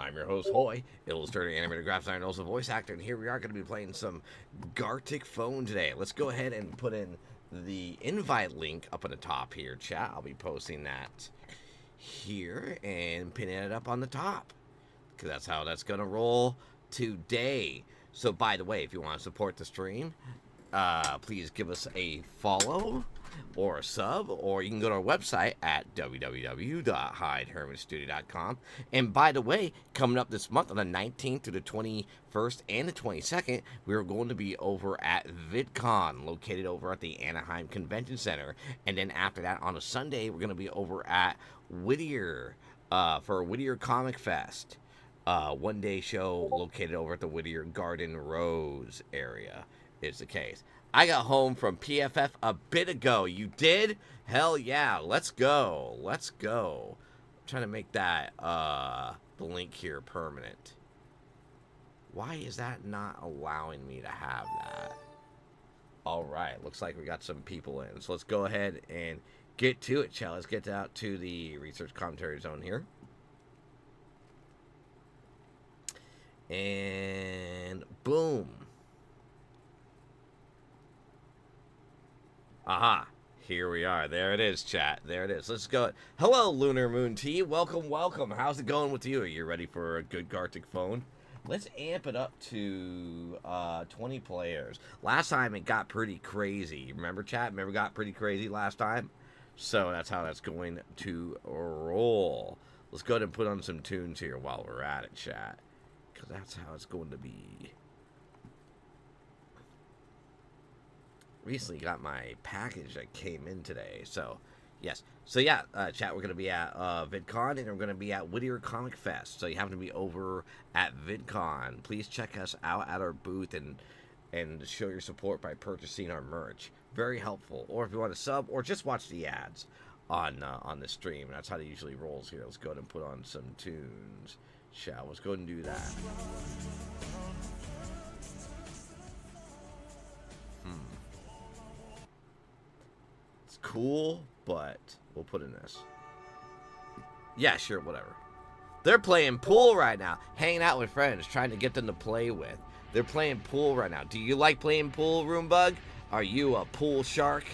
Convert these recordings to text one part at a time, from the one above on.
I'm your host, Hoy, illustrator, animator, graphic designer, and also voice actor, and here we are going to be playing some Gartic Phone today. Let's go ahead and put in the invite link up at the top here, chat. I'll be posting that here and pinning it up on the top, because that's how that's going to roll today. So, by the way, if you want to support the stream, please give us a follow or a sub, or you can go to our website at www.hydehermitstudio.com. And by the way, coming up this month on the 19th to the 21st and the 22nd, we're going to be over at VidCon, located over at the Anaheim Convention Center. And then after that, on a Sunday, we're going to be over at Whittier for Whittier Comic Fest. One-day show located over at the Whittier Garden Rose area is the case. I got home from PFF a bit ago. You did? Hell yeah. Let's go. Let's go. I'm trying to make that, the link here permanent. Why is that not allowing me to have that? All right. Looks like we got some people in. So let's go ahead and get to it, shall Let's get out to the research commentary zone here. And boom. Aha, here we are. There it is, chat. There it is. Let's go. Hello, Lunar Moon T. Welcome, welcome. How's it going with you? Are you ready for a good Gartic Phone? Let's amp it up to 20 players. Last time it got pretty crazy. Remember, chat? Remember it got pretty crazy last time? So that's how that's going to roll. Let's go ahead and put on some tunes here while we're at it, chat. Because that's how it's going to be. Recently got my package that came in today, so yes. So yeah, chat, we're going to be at VidCon, and we're going to be at Whittier Comic Fest. So you happen to be over at VidCon, please check us out at our booth and show your support by purchasing our merch. Very helpful. Or if you want to sub, or just watch the ads on the stream. That's how it usually rolls here. Let's go ahead and put on some tunes. Let's go ahead and do that. It's cool, but we'll put in this. Yeah, sure, whatever. They're playing pool right now, hanging out with friends, trying to get them to play with. They're playing pool right now. Do you like playing pool, Roombug? Are you a pool shark?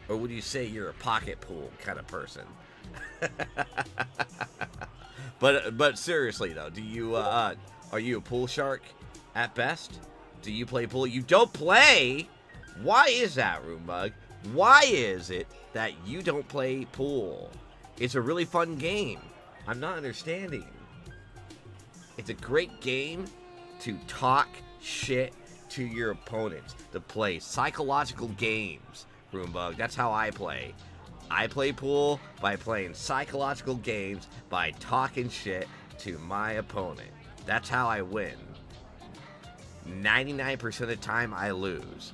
Or would you say you're a pocket pool kind of person? But seriously though, do you are you a pool shark at best? Do you play pool? You don't play? Why is that, Roombug? Why is it that you don't play pool? It's a really fun game. I'm not understanding. It's a great game to talk shit to your opponents, to play psychological games, Roombug. That's how I play. I play pool by playing psychological games, by talking shit to my opponent. That's how I win. 99% of the time, I lose.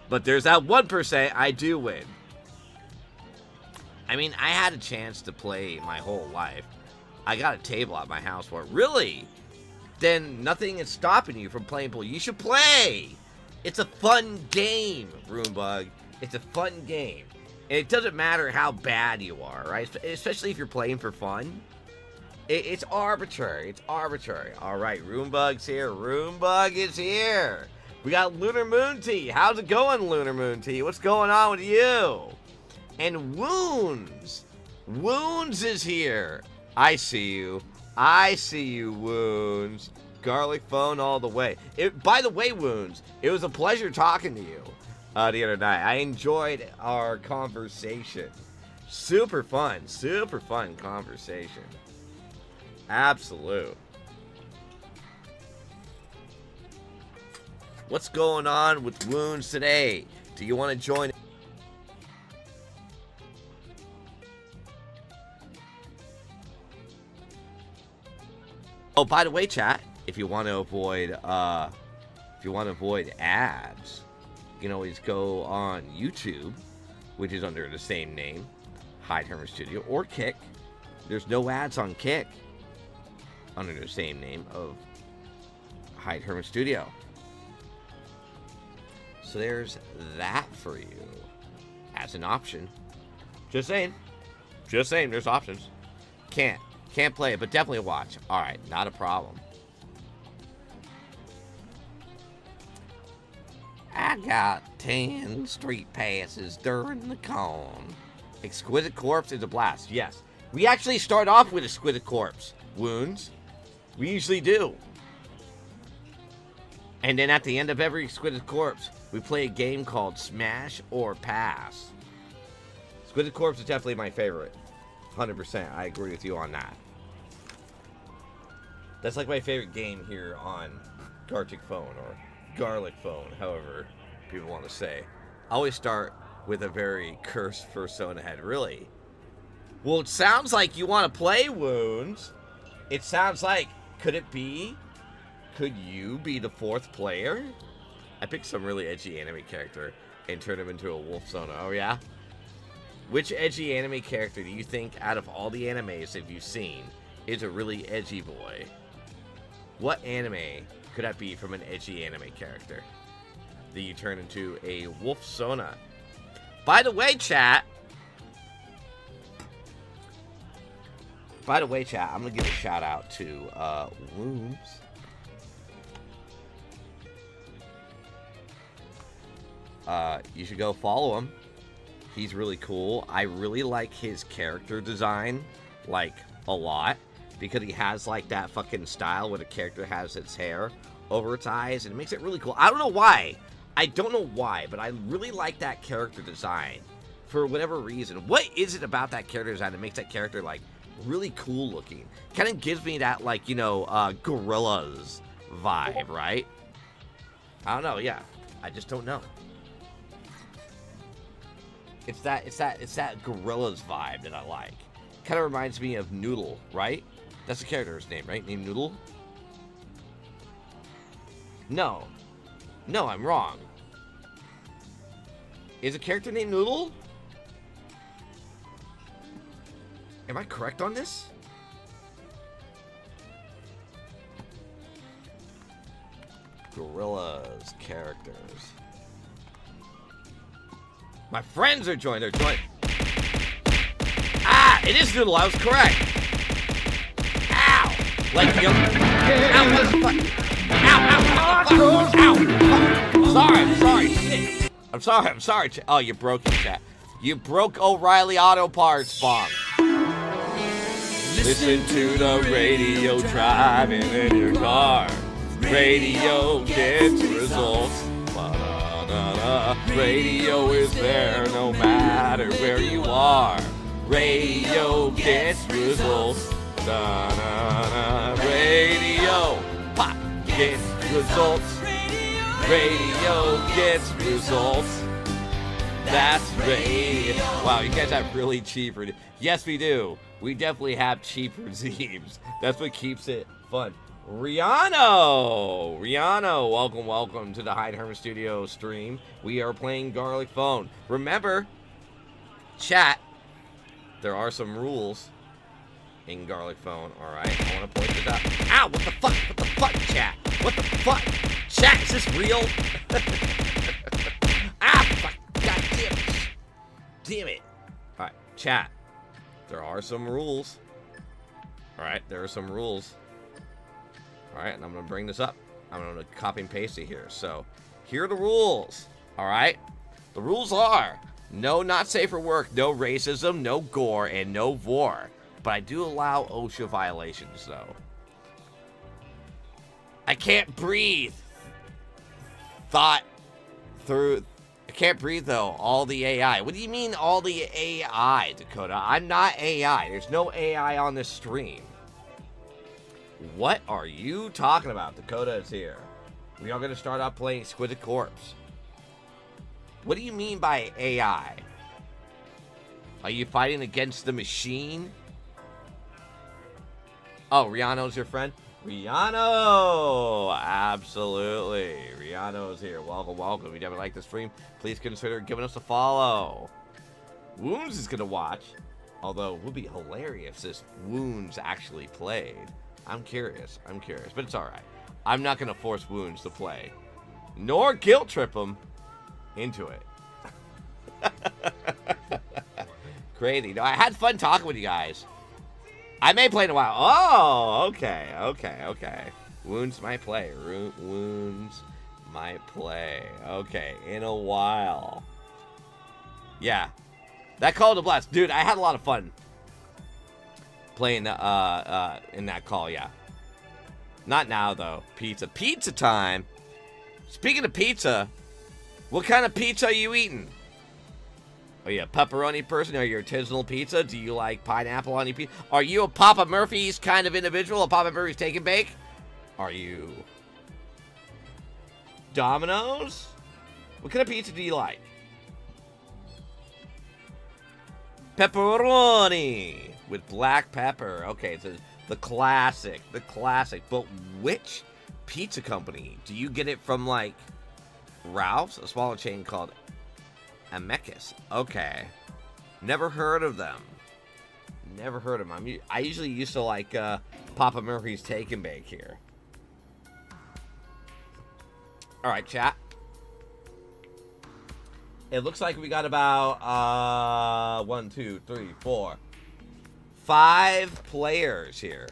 But there's that 1% I do win. I mean, I had a chance to play my whole life. I got a table at my house for it. Really? Then nothing is stopping you from playing pool. You should play. It's a fun game, Roombug. It's a fun game. And it doesn't matter how bad you are, right? Especially if you're playing for fun. It's arbitrary. It's arbitrary. All right, Roombug's here. Roombug is here. We got Lunar Moon T. How's it going, Lunar Moon T? What's going on with you? And Wounds. Wounds is here. I see you. I see you, Wounds. Garlic Phone all the way. By the way, Wounds, it was a pleasure talking to you the other night. I enjoyed our conversation. Super fun conversation. Absolute. What's going on with Wounds today? Do you want to join? Oh, by the way, chat, if you want to avoid ads, you can always go on YouTube, which is under the same name, Hyde Hermit Studio, or Kick. There's no ads on Kick under the same name of Hyde Hermit Studio. So there's that for you as an option. Just saying. Just saying, there's options. Can't play it, but definitely watch. Alright, not a problem. I got 10 street passes during the con. Exquisite Corpse is a blast. Yes. We actually start off with Exquisite Corpse. Wounds. We usually do. And then at the end of every Exquisite Corpse, we play a game called Smash or Pass. Exquisite Corpse is definitely my favorite. 100%. I agree with you on that. That's like my favorite game here on Gartic Phone or Garlic Phone, however people want to say. I always start with a very cursed persona head. Really? Well, it sounds like you want to play Wounds. It sounds like, could it be? Could you be the fourth player? I picked some really edgy anime character and turned him into a wolf Sona. Oh, yeah? Which edgy anime character do you think, out of all the animes that you've seen, is a really edgy boy? What anime could that be from an edgy anime character that you turn into a wolf Sona? By the way, chat, I'm going to give a shout out to Wombs. You should go follow him. He's really cool. I really like his character design, like, a lot. Because he has, like, that fucking style where the character has its hair over its eyes. And it makes it really cool. I don't know why. But I really like that character design. For whatever reason. What is it about that character design that makes that character, like, really cool looking? Kind of gives me that, like, you know, Gorillaz vibe, right? I don't know, yeah. I just don't know. It's that Gorillaz vibe that I like. Kind of reminds me of Noodle, right? That's the character's name, right? Named Noodle? No, I'm wrong. Is a character named Noodle? Am I correct on this? Gorillaz characters. My friends are joined. They're joined. Ah, it is Noodle. I was correct. Ow! Like the other. Ow! What the fuck? Ow! I'm sorry. Shit. I'm sorry. Oh, you broke it, chat. You broke O'Reilly Auto Parts, bomb. Listen to the radio driving in your car. Radio gets results. Radio is there no matter where you are. Radio gets results. Radio pop gets results. Radio gets results. That's radio. Wow, you guys have really cheap. Yes, we do. We definitely have cheap regimes. That's what keeps it fun. Rihanna, welcome to the Hyde Herman Studio stream. We are playing Garlic Phone. Remember, chat, there are some rules in Garlic Phone, alright? I want to point this out. Ow, what the fuck, chat? What the fuck? Chat, is this real? Fuck, god damn it. Alright, chat, there are some rules. Alright, there are some rules. Alright, and I'm going to bring this up. I'm going to copy and paste it here. So, here are the rules. Alright? The rules are, no not safe for work, no racism, no gore, and no vor. But I do allow OSHA violations, though. I can't breathe. I can't breathe, though. All the AI. What do you mean, all the AI, Dakota? I'm not AI. There's no AI on this stream. What are you talking about? Dakota is here. We are going to start off playing Exquisite Corpse. What do you mean by AI? Are you fighting against the machine? Oh, Rihanna's your friend? Rihanna! Absolutely. Rihanna's here. Welcome. If you never like the stream, please consider giving us a follow. Wounds is going to watch. Although, it would be hilarious if Wounds actually played. I'm curious, but it's alright. I'm not going to force Wounds to play, nor guilt trip him into it. Crazy. No, I had fun talking with you guys. I may play in a while. Oh, okay, okay, okay. Wounds might play. Wounds might play. Okay, in a while. Yeah. That Call to Blast. Dude, I had a lot of fun playing in that call, yeah. Not now, though. Pizza. Pizza time. Speaking of pizza, what kind of pizza are you eating? Are you a pepperoni person? Are you artisanal pizza? Do you like pineapple on your pizza? Are you a Papa Murphy's kind of individual? A Papa Murphy's take and bake? Are you Domino's? What kind of pizza do you like? Pepperoni with black pepper. Okay, so the classic. But which pizza company? Do you get it from, like, Ralph's? A smaller chain called Amekis. Okay. Never heard of them. Never heard of them. I usually used to like Papa Murphy's Take and Bake here. Alright, chat. It looks like we got about 1, 2, 3, 4, 5 players here.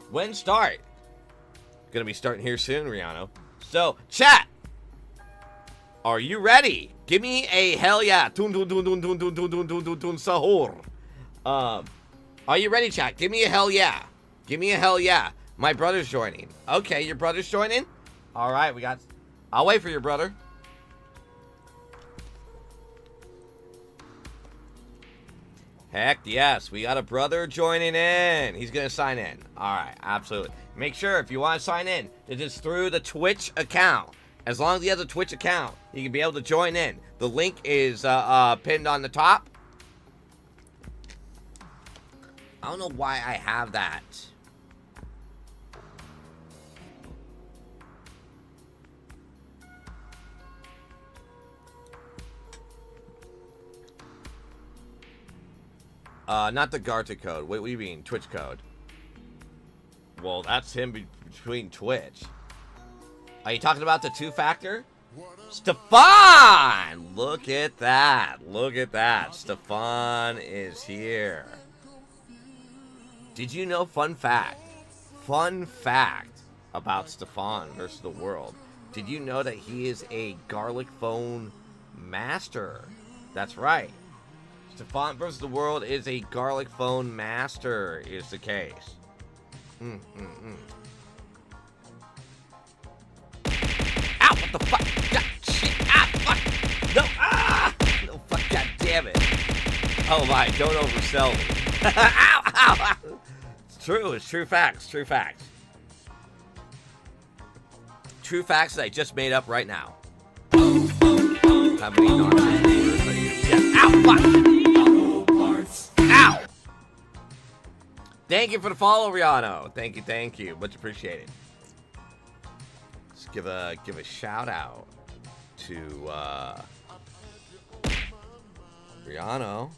When start? Gonna be starting here soon, Rihanna. So, chat! Are you ready? Give me a hell yeah. Tun tun tun tun tun tun tun tun tun tun tun sahur. Are you ready, chat? Give me a hell yeah. Give me a hell yeah. My brother's joining. Okay, your brother's joining? Alright, we got... I'll wait for your brother. Heck yes, we got a brother joining in. He's gonna sign in. Alright, absolutely. Make sure if you want to sign in, it is through the Twitch account. As long as he has a Twitch account, he can be able to join in. The link is pinned on the top. I don't know why I have that. Not the Garta code. Wait, what do you mean? Twitch code. Well, that's him between Twitch. Are you talking about the 2-factor? Stefan! Look at that. Look at that. Stefan is here. Did you know, fun fact about Stefan versus the world. Did you know that he is a garlic phone master? That's right. Stefan versus the world is a garlic phone master, is the case. Ow, what the fuck? God, shit, fuck. No, no, fuck, god damn it. Oh my, don't oversell me. Ow. It's true facts. True facts that I just made up right now. How many nonsense words I use? Yeah. Ow, fuck. Ow! Thank you for the follow, Rihanna. Thank you. Much appreciated. Let's give a shout out to Rihanna.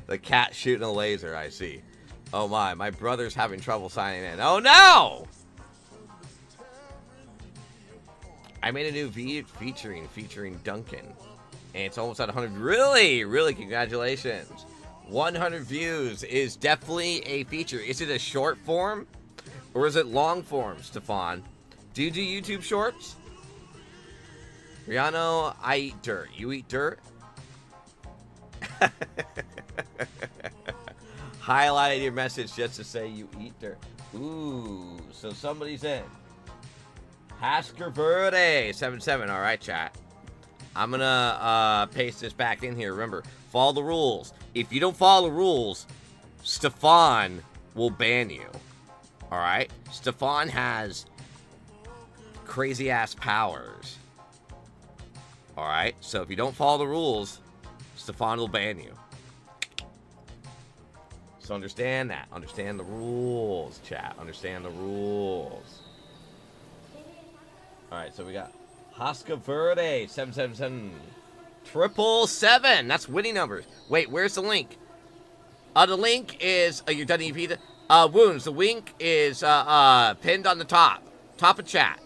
The cat shooting a laser, I see. Oh my brother's having trouble signing in. Oh no! I made a new featuring Duncan. And it's almost at 100. Really, congratulations. 100 views is definitely a feature. Is it a short form? Or is it long form, Stefan? Do you do YouTube shorts? Rihanna, I eat dirt. You eat dirt? Highlighted your message just to say you eat dirt. Ooh, so somebody's in. Hasker Verde 77. All right, chat. I'm gonna paste this back in here. Remember, follow the rules. If you don't follow the rules, Stefan will ban you. All right, Stefan has crazy ass powers. All right, so if you don't follow the rules, Stefan will ban you. So understand that. Understand the rules, chat. Understand the rules. All right, so we got Haska Verde 777. 777. That's winning numbers. Wait, where's the link? The link is you're done EP. Wounds. The link is pinned on the top of chat.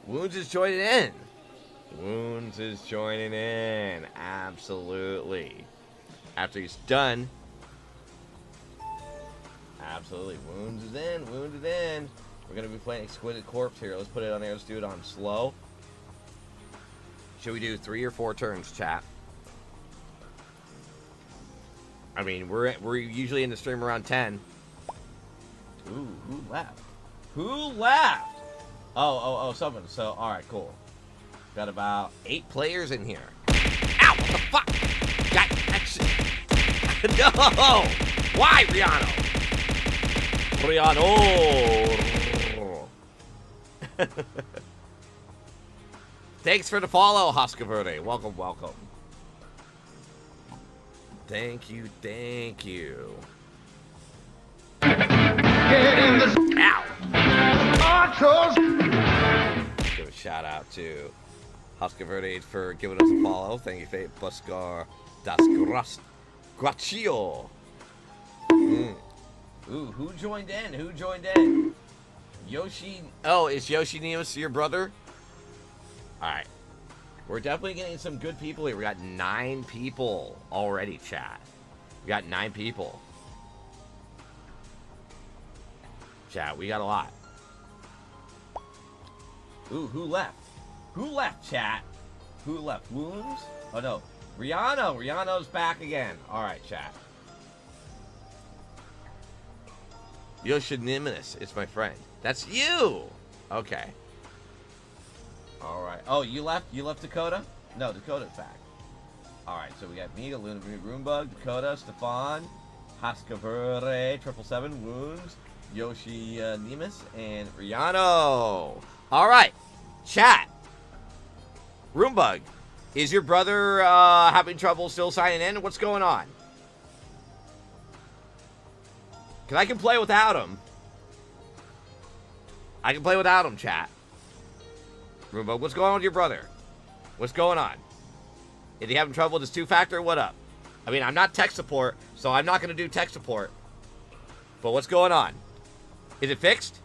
Wounds is joining in. Wounds is joining in. Absolutely. After he's done. Absolutely. Wounds is in. Wounds is in. We're going to be playing Exquisite Corpse here. Let's put it on there. Let's do it on slow. Should we do 3 or 4 turns, chat? I mean, we're usually in the stream around 10. Ooh, who left? Who left? Oh, someone. So, alright, cool. Got about 8 players in here. Ow, what the fuck? No! Why, Rihanna? Thanks for the follow, Husqvarna. Welcome, welcome. Thank you, thank you. Ow! Give a shout out to Husqvarna for giving us a follow. Thank you, Fate Buskar Das Graccio. Ooh, who joined in? Who joined in? Yoshi. Oh, is Yoshi Neos your brother? Alright. We're definitely getting some good people here. We got 9 people already, chat. We got 9 people. Chat, we got a lot. Ooh, who left? Who left, chat? Who left? Wounds? Oh, no. Rihanna. Rihanna's back again. Alright, chat. Yoshinimus, it's my friend. That's you! Okay. Alright. Oh, you left? You left Dakota? No, Dakota's back. Alright, so we got me, Luna, Roombug, Dakota, Stefan, Husqvarna, 777, Wounds, Yoshi Nemus, and Rihanna. Alright. Chat. Roombug, is your brother having trouble still signing in? What's going on? Because I can play without him. I can play without him, chat. Roombug, what's going on with your brother? What's going on? Is he having trouble with his 2-factor? What up? I mean, I'm not tech support, so I'm not going to do tech support. But what's going on? Is it fixed?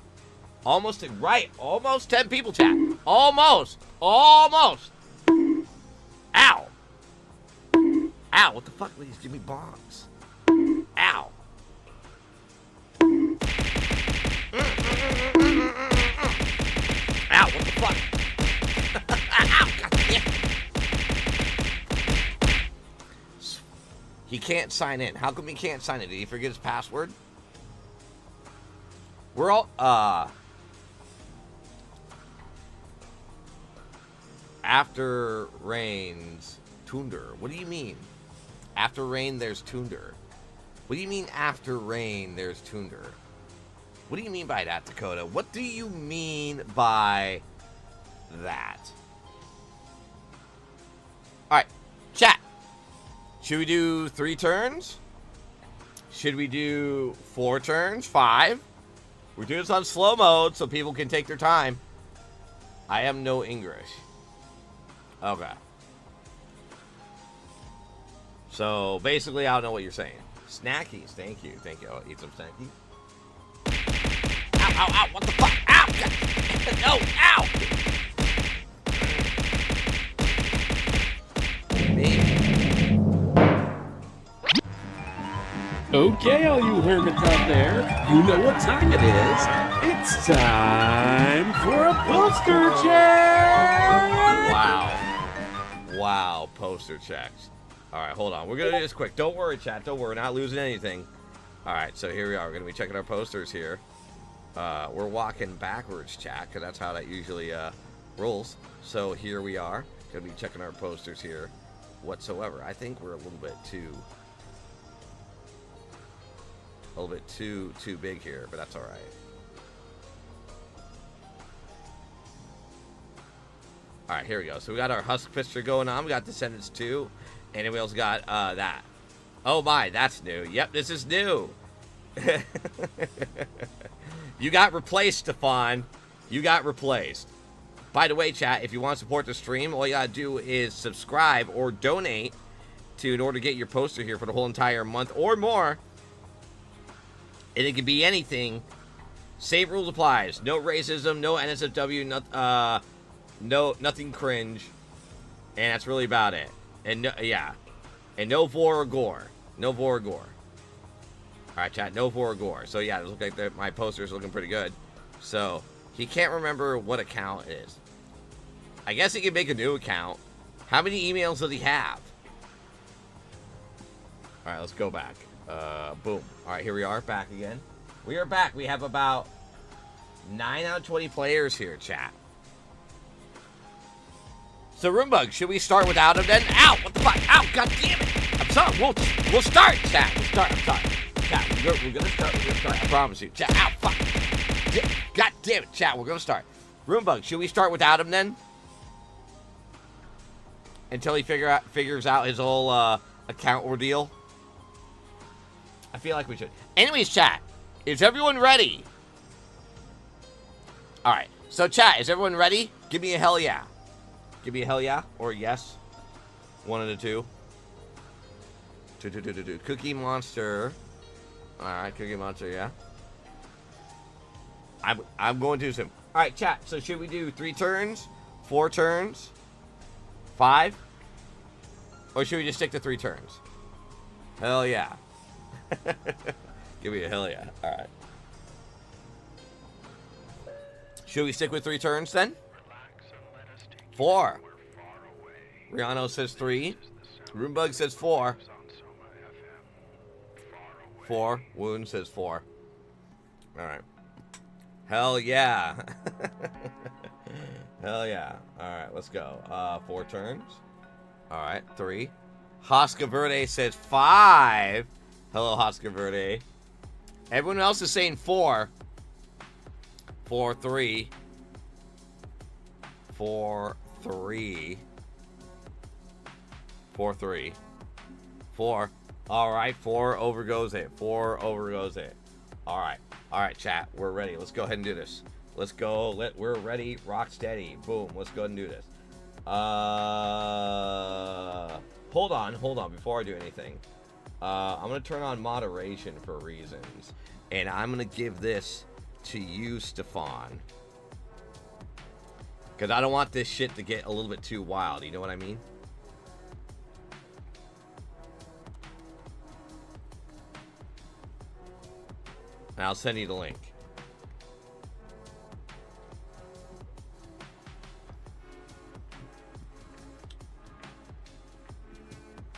Almost, right. Almost 10 people, chat. Almost. Almost. Ow. Ow, what the fuck? Please give me bongs. Ow. Ow, what the fuck? Ow, goddamn. He can't sign in. How come he can't sign in? Did he forget his password? We're all, after rains, Tunder. What do you mean? After rain, there's Tunder. What do you mean after rain, there's Tunder? What do you mean by that, Dakota? What do you mean by that? Alright, chat. Should we do 3 turns? Should we do 4 turns? 5? We're doing this on slow mode so people can take their time. I am no English. Okay. So, basically, I don't know what you're saying. Snackies, thank you. Thank you. I'll eat some snackies. Ow, ow, ow, what the fuck? Ow! No, ow! Okay, all you hermits out there, you know what time it is. It's time for a poster check! Wow. Wow, poster checks. Alright, hold on. We're going to do this quick. Don't worry, chat. Don't worry. We're not losing anything. Alright, so here we are. We're going to be checking our posters here. We're walking backwards, chat, because that's how that usually rolls. So here we are. Going to be checking our posters here whatsoever. I think we're a little bit too big here, but that's all right. All right, here we go. So we got our Husk picture going on. We got Descendants 2, and then we also got that. Oh my, that's new. Yep, this is new. You got replaced, Stefan. You got replaced. By the way, chat, if you want to support the stream, all you gotta do is subscribe or donate in order to get your poster here for the whole entire month or more. And it can be anything. Same rules applies. No racism, no NSFW, nothing cringe. And that's really about it. And no, yeah. And no vor or gore. No vor or gore. Alright, chat, no vor or gore. So yeah, it looks like my poster's looking pretty good. So, he can't remember what account it is. I guess he can make a new account. How many emails does he have? Alright, let's go back. Boom. Alright, here we are, back again. We are back. We have about 9 out of 20 players here, chat. So, Roombug, should we start without him then? Ow! What the fuck? Ow! God damn it! I'm sorry. We'll start, chat. We'll start. I'm sorry. Chat, we're gonna start. We're gonna start. I promise you. Chat, ow! Fuck! God damn it, chat. We're gonna start. Roombug, should we start without him then? Until he figures out his whole account ordeal? I feel like we should. Anyways, chat, is everyone ready? Alright, so chat, is everyone ready? Give me a hell yeah. Give me a hell yeah or a yes. One of the two. Cookie Monster. Alright, Cookie Monster, yeah. I'm going to assume. Alright, chat, so should we do 3 turns? 4 turns? 5? Or should we just stick to 3 turns? Hell yeah. Give me a hell yeah. Alright. Should we stick with 3 turns then? 4. Rihanna says 3. Roombug says 4. 4. Wound says 4. Alright. Hell yeah. Hell yeah. Alright, let's go. 4 turns. Alright, 3. Hoska Verde says 5. Hello, Hoska Verde. Everyone else is saying 4. 4, 3. 4, 3. 4, 3. 4. Alright, 4 over goes it. 4 over goes it. Alright. Alright, chat. We're ready. Let's go ahead and do this. Let's go. We're ready. Rock steady. Boom. Let's go ahead and do this. Hold on. Before I do anything. I'm going to turn on moderation for reasons. And I'm going to give this to you, Stefan. Because I don't want this shit to get a little bit too wild. You know what I mean? And I'll send you the link.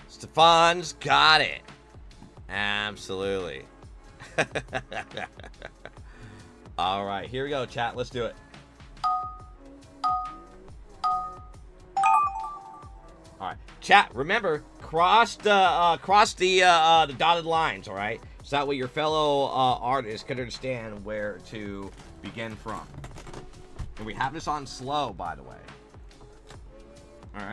Stefan's got it. Absolutely. All right, here we go, chat. Let's do it. All right, chat. Remember, cross the dotted lines. All right, so that way your fellow artists can understand where to begin from. And we have this on slow, by the way. All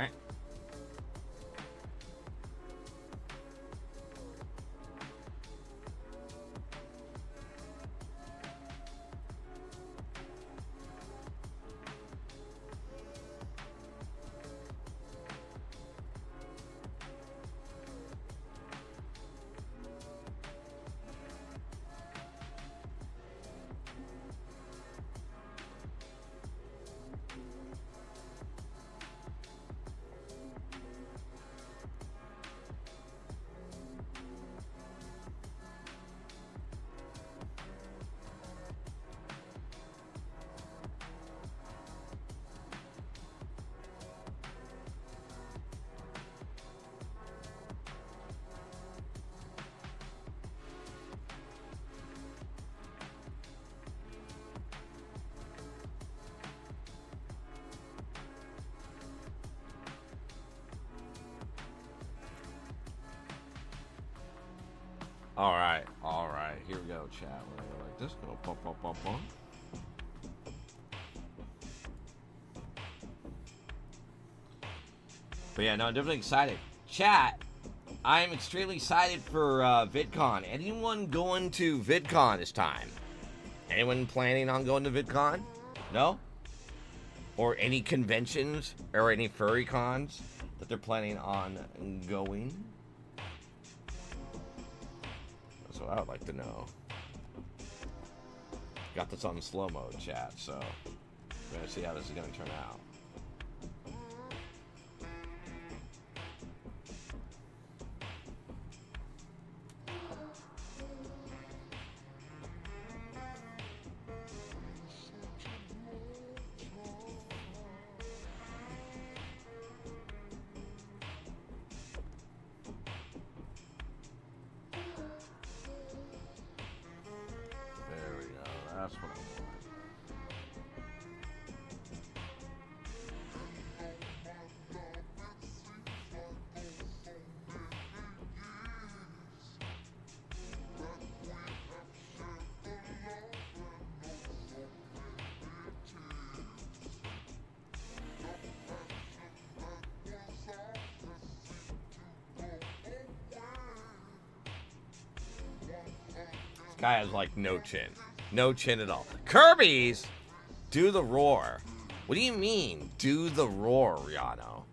right. All right. Here we go, chat. We're gonna go like this. Go pump, pump, pump, pump. But yeah, no, I'm definitely excited. Chat, I'm extremely excited for VidCon. Anyone going to VidCon this time? Anyone planning on going to VidCon? No? or any conventions or any furry cons that they're planning on going? That's what I would like to know. Got this on slow mode, chat, so we're gonna see how this is gonna turn out. There we go. That's what I want. Guy has like no chin. No chin at all. Kirby's do the roar. What do you mean, do the roar, Rihanna?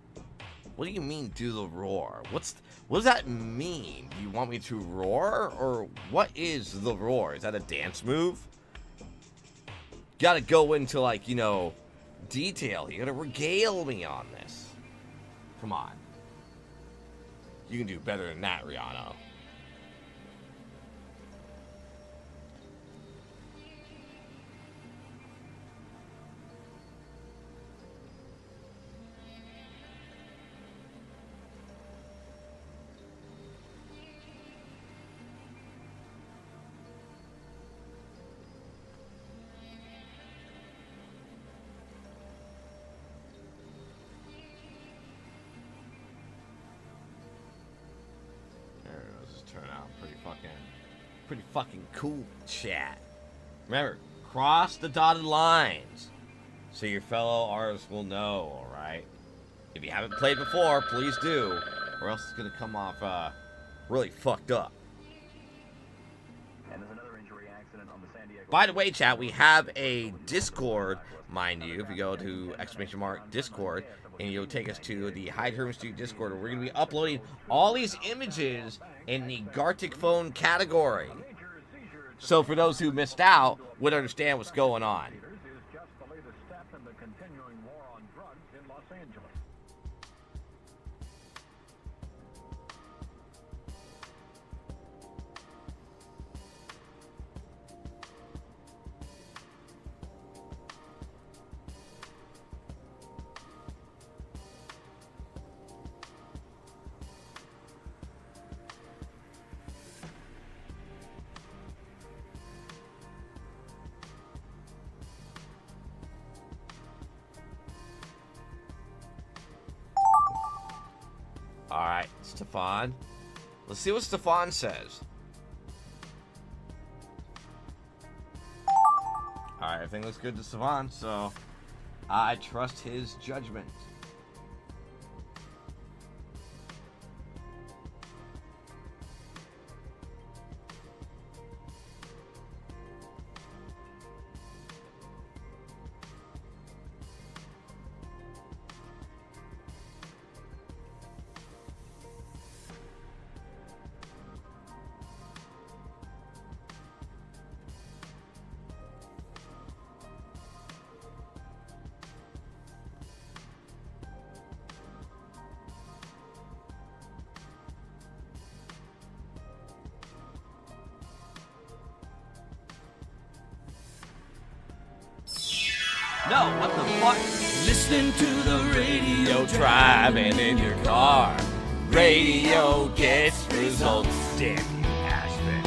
What do you mean, do the roar? What does that mean? Do you want me to roar? Or what is the roar? Is that a dance move? Gotta go into, like, you know, detail. You gotta regale me on this. Come on. You can do better than that, Rihanna. Turn out pretty fucking cool, chat. Remember, cross the dotted lines so your fellow artists will know, alright? If you haven't played before, please do, or else it's gonna come off really fucked up. And there's another injury accident on the San Diego. By the way, chat, we have a Discord, mind you. If you go to !Discord, and you'll take us to the Hyde Herman Street Discord, where we're going to be uploading all these images in the Gartic Phone category. So for those who missed out, would understand what's going on. Is just the latest step in the continuing war on drugs in Los Angeles. Alright, Stefan. Let's see what Stefan says. Alright, everything looks good to Stefan, so I trust his judgment. No, what the fuck? Listening to the radio, Driving in your car. Radio gets results. Damn you, Ashman.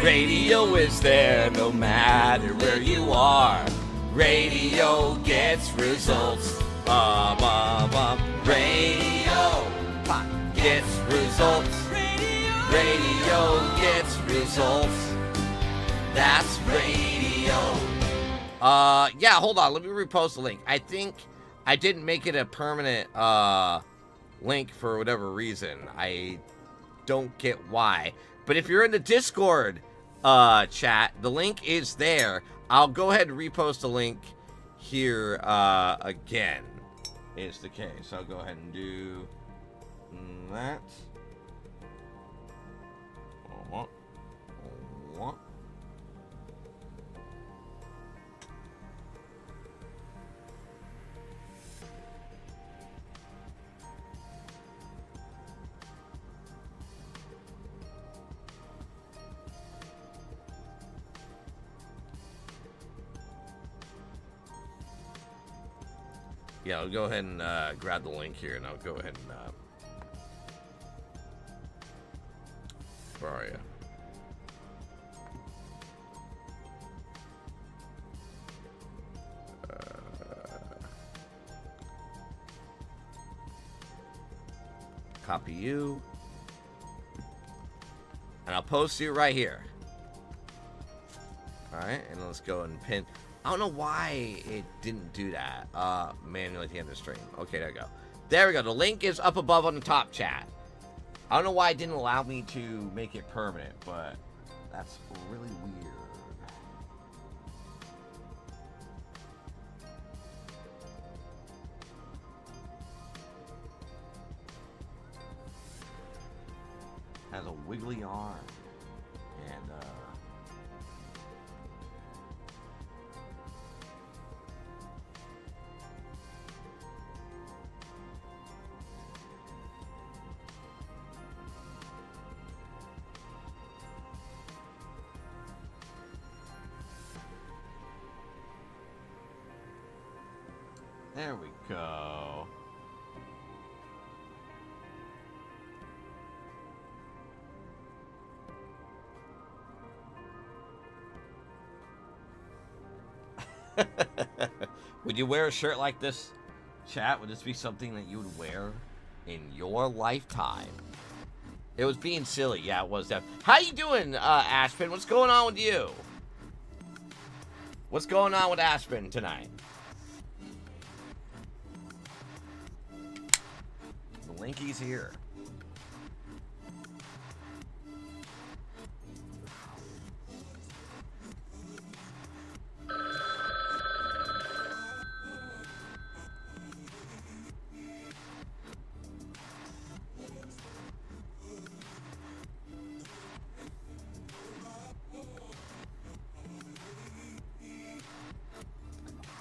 Radio is there no matter where you are. Radio gets results. Radio gets results. Radio gets results. That's radio. Yeah, hold on. Let me repost the link. I think I didn't make it a permanent, link for whatever reason. I don't get why. But if you're in the Discord, chat, the link is there. I'll go ahead and repost the link here again is the case. So I'll go ahead and do that. What? Yeah, I'll go ahead and grab the link here, and I'll go ahead and where are you? Copy you, and I'll post you right here. All right, and let's go and pin. I don't know why it didn't do that manually at the end of the stream. Okay, there we go. There we go. The link is up above on the top chat. I don't know why it didn't allow me to make it permanent, but that's really weird. Has a wiggly arm. And, there we go. Would you wear a shirt like this, chat? Would this be something that you would wear in your lifetime? It was being silly. Yeah, it was. How you doing, Aspen? What's going on with you? What's going on with Aspen tonight? The linky's here.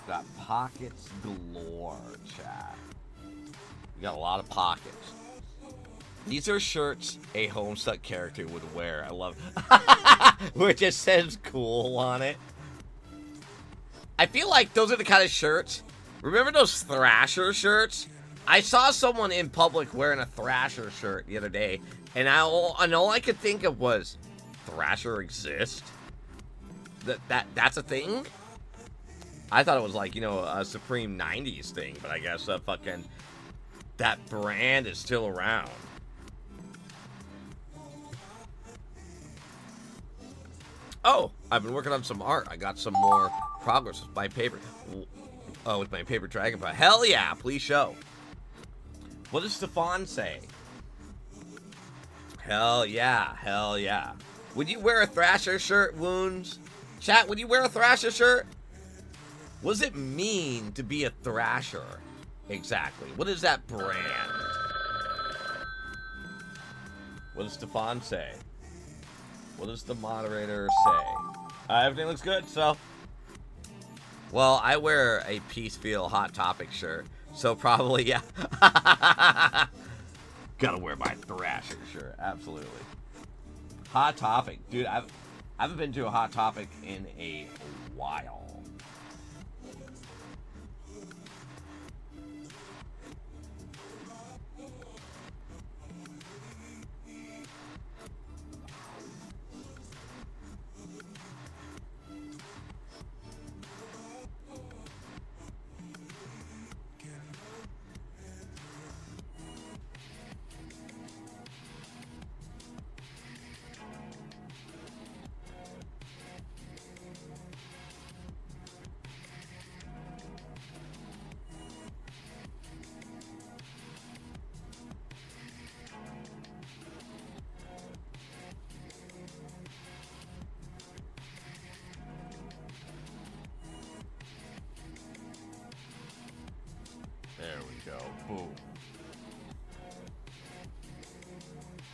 Got pockets galore, chat. We got a lot of pockets. These are shirts a Homestuck character would wear. I love it. Where it just says cool on it. I feel like those are the kind of shirts. Remember those Thrasher shirts? I saw someone in public wearing a Thrasher shirt the other day, and all I could think of was, Thrasher exist? That's a thing? I thought it was like, you know, a Supreme 90s thing, but I guess fucking that brand is still around. Oh, I've been working on some art. I got some more progress with my paper. Oh, with my paper dragon. But hell yeah, please show. What does Stefan say? Hell yeah, hell yeah. Would you wear a Thrasher shirt, Wounds? Chat, would you wear a Thrasher shirt? What does it mean to be a Thrasher? Exactly. What is that brand? What does Stefan say? What does the moderator say? Everything looks good, so. Well, I wear a Peacefeel Hot Topic shirt, so probably, yeah. Gotta wear my Thrasher shirt, absolutely. Hot Topic. Dude, I haven't been to a Hot Topic in a while.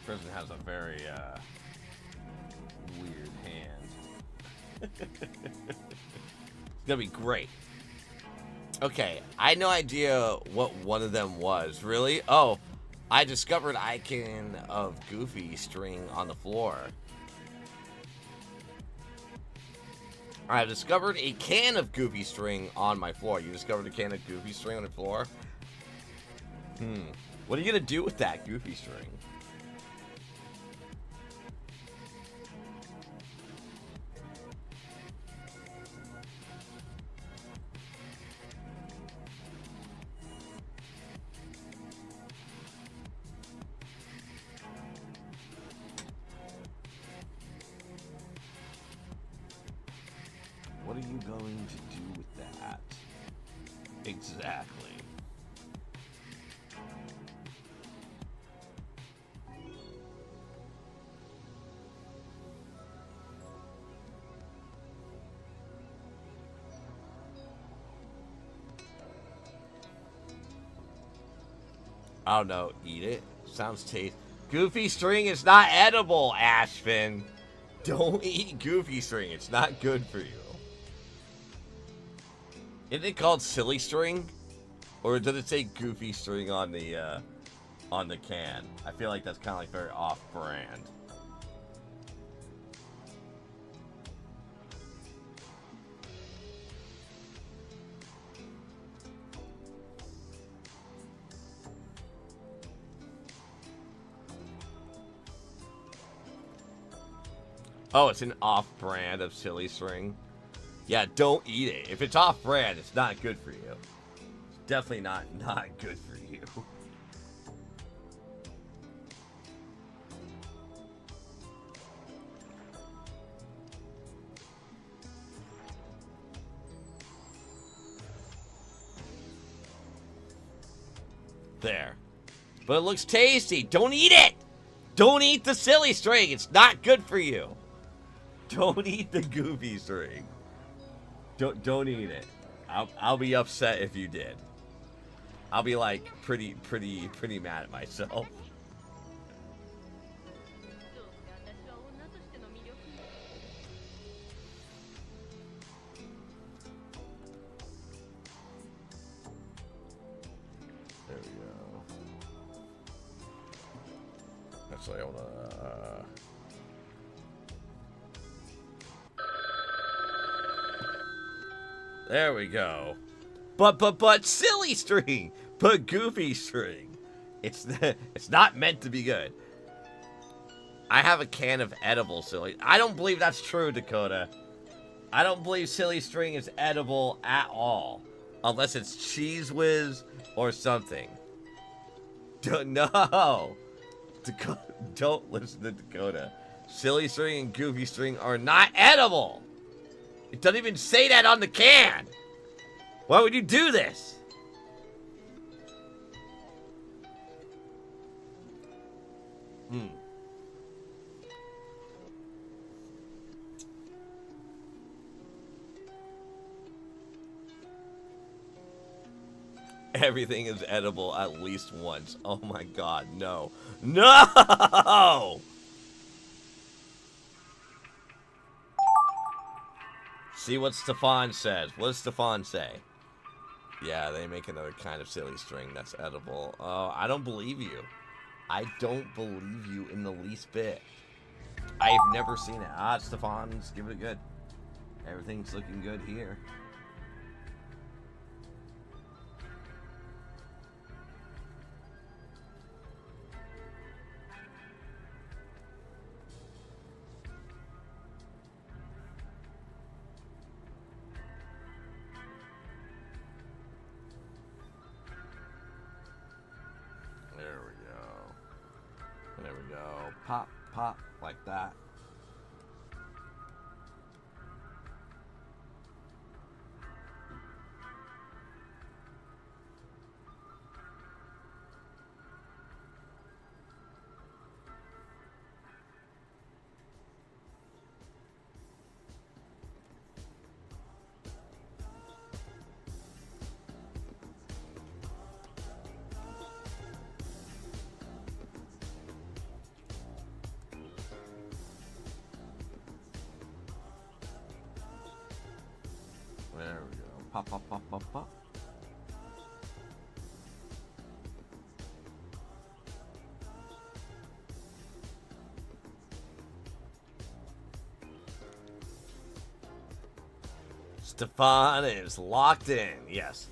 Prison has a very weird hand. It's gonna be great. Okay, I had no idea what one of them was. Really? Oh, I discovered icon of Goofy string on the floor. I discovered a can of Goofy string on my floor. You discovered a can of Goofy string on the floor? What are you gonna do with that Goofy string? What are you going to do with that? Exactly. I don't know. Eat it. Sounds tasty. Goofy string is not edible, Ashvin. Don't eat Goofy string. It's not good for you. Isn't it called silly string? Or does it say Goofy string on the can? I feel like that's kind of like very off-brand. Oh, it's an off-brand of silly string. Yeah, don't eat it. If it's off-brand, it's not good for you. It's definitely not good for you. There. But it looks tasty. Don't eat it! Don't eat the silly string. It's not good for you. Don't eat the Goofy string. Don't eat it. I'll be upset if you did. I'll be like pretty mad at myself. There we go. Actually, I wanna. There we go. But silly string. But Goofy string. It's not meant to be good. I have a can of edible silly. I don't believe that's true, Dakota. I don't believe silly string is edible at all. Unless it's Cheese Whiz or something. No. Dakota, don't listen to Dakota. Silly string and Goofy string are not edible. It doesn't even say that on the can. Why would you do this? Everything is edible at least once. Oh my god, no. No! See what Stefan says. What does Stefan say? Yeah, they make another kind of silly string that's edible. Oh, I don't believe you. I don't believe you in the least bit. I've never seen it. Ah, Stefan's giving it good. Everything's looking good here. There we go. Pop, pop, like that. Pop, pop, pop, pop, pop. Stefan is locked in. Yes.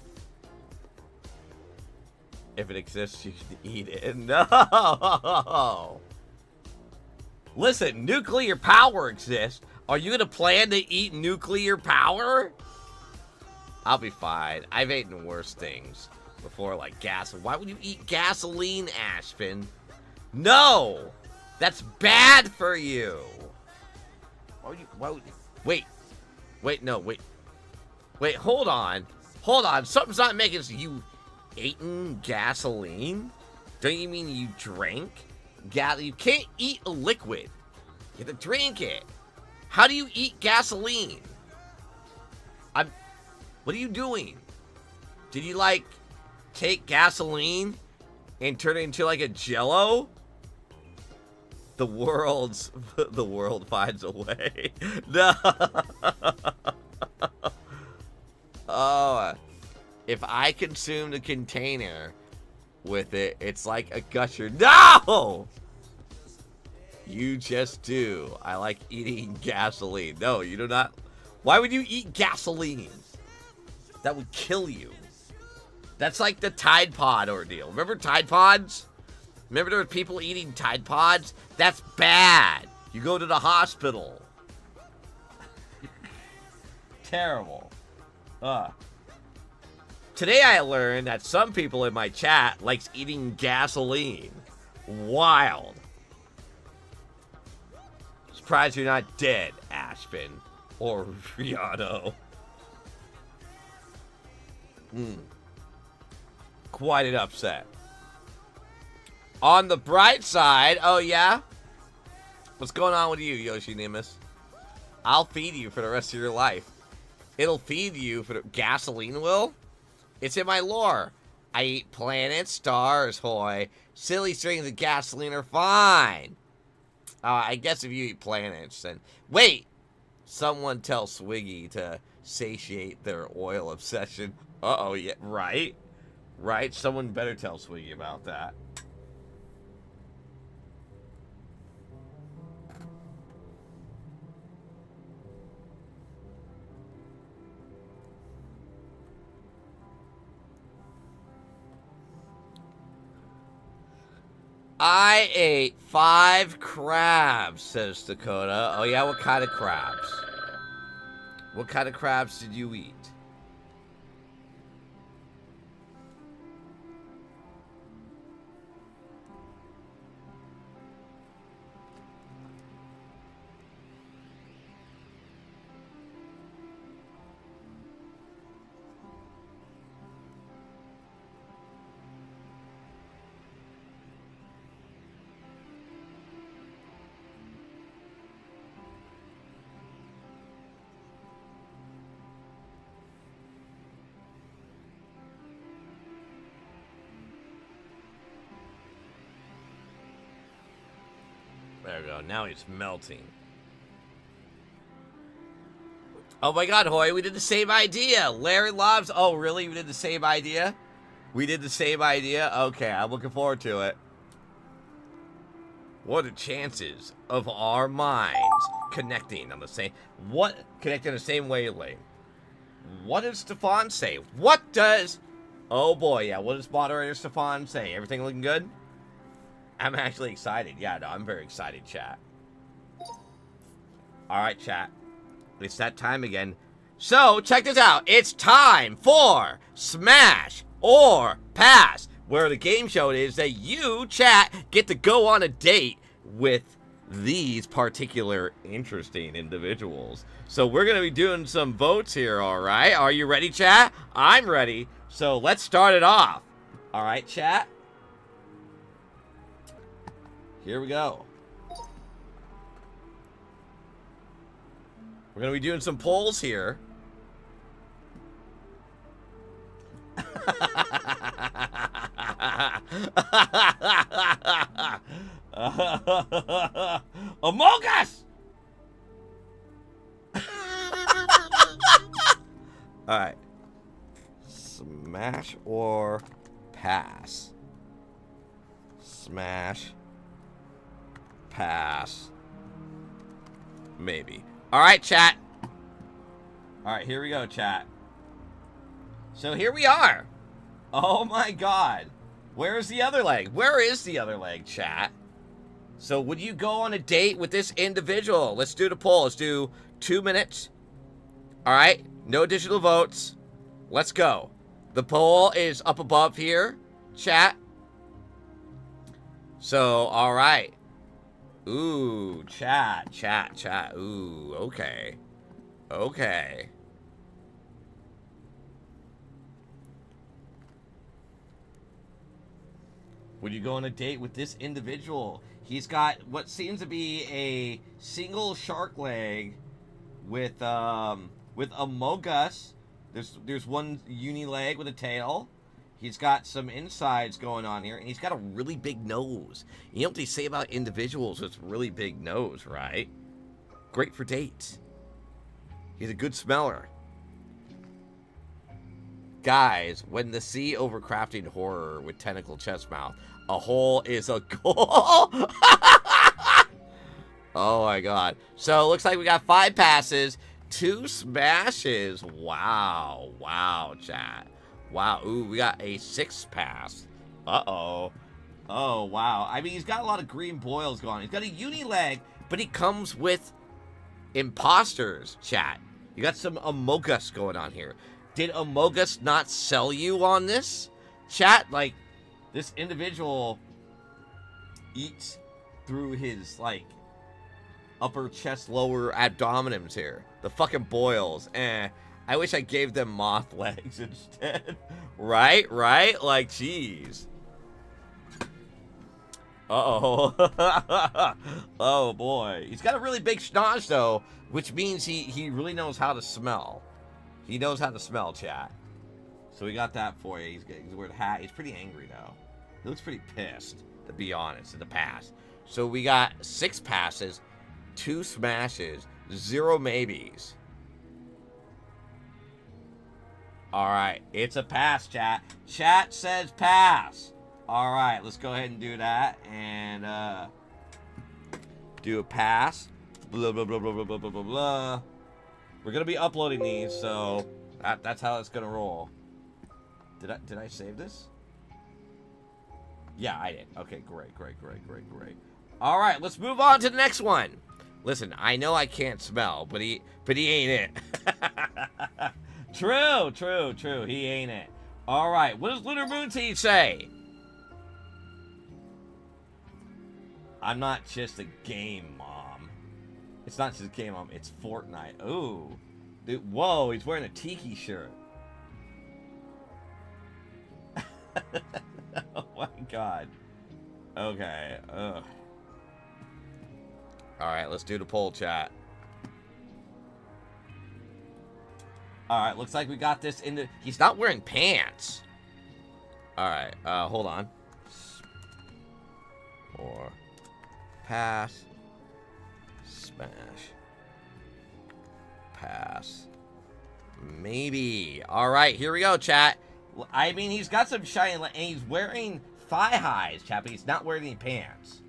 If it exists, you can eat it. No. Listen, nuclear power exists. Are you gonna plan to eat nuclear power? I'll be fine. I've eaten worse things before, like gas. Why would you eat gasoline, Ashpin? No, that's bad for you. Why would you? Why would you? Wait, no, wait. Hold on. Something's not making sense. You eating gasoline? Don't you mean you drank? You can't eat a liquid. You have to drink it. How do you eat gasoline? What are you doing? Did you, like, take gasoline and turn it into, like, a Jello? The world finds a way. No. Oh, if I consumed a container with it, it's like a gusher. No! You just do. I like eating gasoline. No, you do not. Why would you eat gasoline? That would kill you. That's like the Tide Pod ordeal. Remember Tide Pods? Remember there were people eating Tide Pods? That's bad. You go to the hospital. Terrible. Today I learned that some people in my chat likes eating gasoline. Wild. Surprised you're not dead, Ashpin. Or Rihanna. Quite an upset. On the bright side, oh yeah? What's going on with you, Yoshi Nimbus? I'll feed you for the rest of your life. It'll feed you for the gasoline will? It's in my lore. I eat planets, stars, hoy. Silly strings of gasoline are fine. I guess if you eat planets, then... Wait! Someone tell Swiggy to satiate their oil obsession. Uh-oh, yeah, right? Right? Someone better tell Swiggy about that. I ate 5 crabs, says Dakota. Oh yeah, what kind of crabs? What kind of crabs did you eat? There we go. Now he's melting. Oh my god, Hoy, we did the same idea. Larry Lobs. Oh, really? We did the same idea? We did the same idea? Okay, I'm looking forward to it. What are the chances of our minds connecting on the same... Connecting on the same wavelength? What does Stefan say? What does... Oh boy, yeah. What does moderator Stefan say? Everything looking good? I'm actually excited. Yeah, no, I'm very excited, chat. Alright, chat. It's that time again. So, check this out. It's time for Smash or Pass, where the game show is that you, chat, get to go on a date with these particular interesting individuals. So, we're going to be doing some votes here, alright? Are you ready, chat? I'm ready. So, let's start it off. Alright, chat? Here we go. We're going to be doing some polls here. Among Us! Alright. Smash or pass? Smash. Pass. Maybe. Alright, chat. Alright, here we go, chat. So here we are. Oh my god. Where's the other leg? Where is the other leg, chat? So would you go on a date with this individual? Let's do the poll. Let's do 2 minutes. Alright, no additional votes. Let's go. The poll is up above here, chat. So, alright. Ooh, chat. Ooh, okay. Okay. Would you go on a date with this individual? He's got what seems to be a single shark leg with Among Us. There's one uni leg with a tail. He's got some insides going on here, and he's got a really big nose. You know what they say about individuals with really big nose, right? Great for dates. He's a good smeller. Guys, when the sea overcrafting horror with tentacle chest mouth, a hole is a goal. Oh my god. So it looks like we got 5 passes, 2 smashes. Wow. Wow, chat. Wow. Ooh, we got a 6th pass. Uh-oh. Oh, wow. I mean, he's got a lot of green boils going on. He's got a uni leg, but he comes with imposters, chat. You got some Among Us going on here. Did Among Us not sell you on this? Chat, like, this individual eats through his, like, upper chest, lower abdominums here. The fucking boils. I wish I gave them moth legs instead. Right? Like, jeez. Uh-oh. Oh, boy. He's got a really big schnoz, though, which means he really knows how to smell. He knows how to smell, chat. So we got that for you. He's wearing a hat. He's pretty angry, though. He looks pretty pissed, to be honest, in the past. So we got 6 passes, 2 smashes, 0 maybes. Alright, it's a pass, chat. Chat says pass. Alright, let's go ahead and do that. And, do a pass. Blah, blah, blah, blah, blah, blah, blah, blah, blah. We're going to be uploading these, so that's how it's going to roll. Did I save this? Yeah, I did. Okay, great. Alright, let's move on to the next one. Listen, I know I can't smell, but he ain't it. True. He ain't it. Alright, what does Lunar Moon Tea say? I'm not just a game mom. It's not just a game mom, it's Fortnite. Ooh. Dude, whoa, he's wearing a tiki shirt. Oh my god. Okay. Ugh. Alright, let's do the poll, chat. Alright, looks like we got this in the... He's not wearing pants. Alright, hold on. Or... pass. Smash. Pass. Maybe. Alright, here we go, chat. I mean, he's got some shiny... and he's wearing thigh highs, chat, but he's not wearing any pants.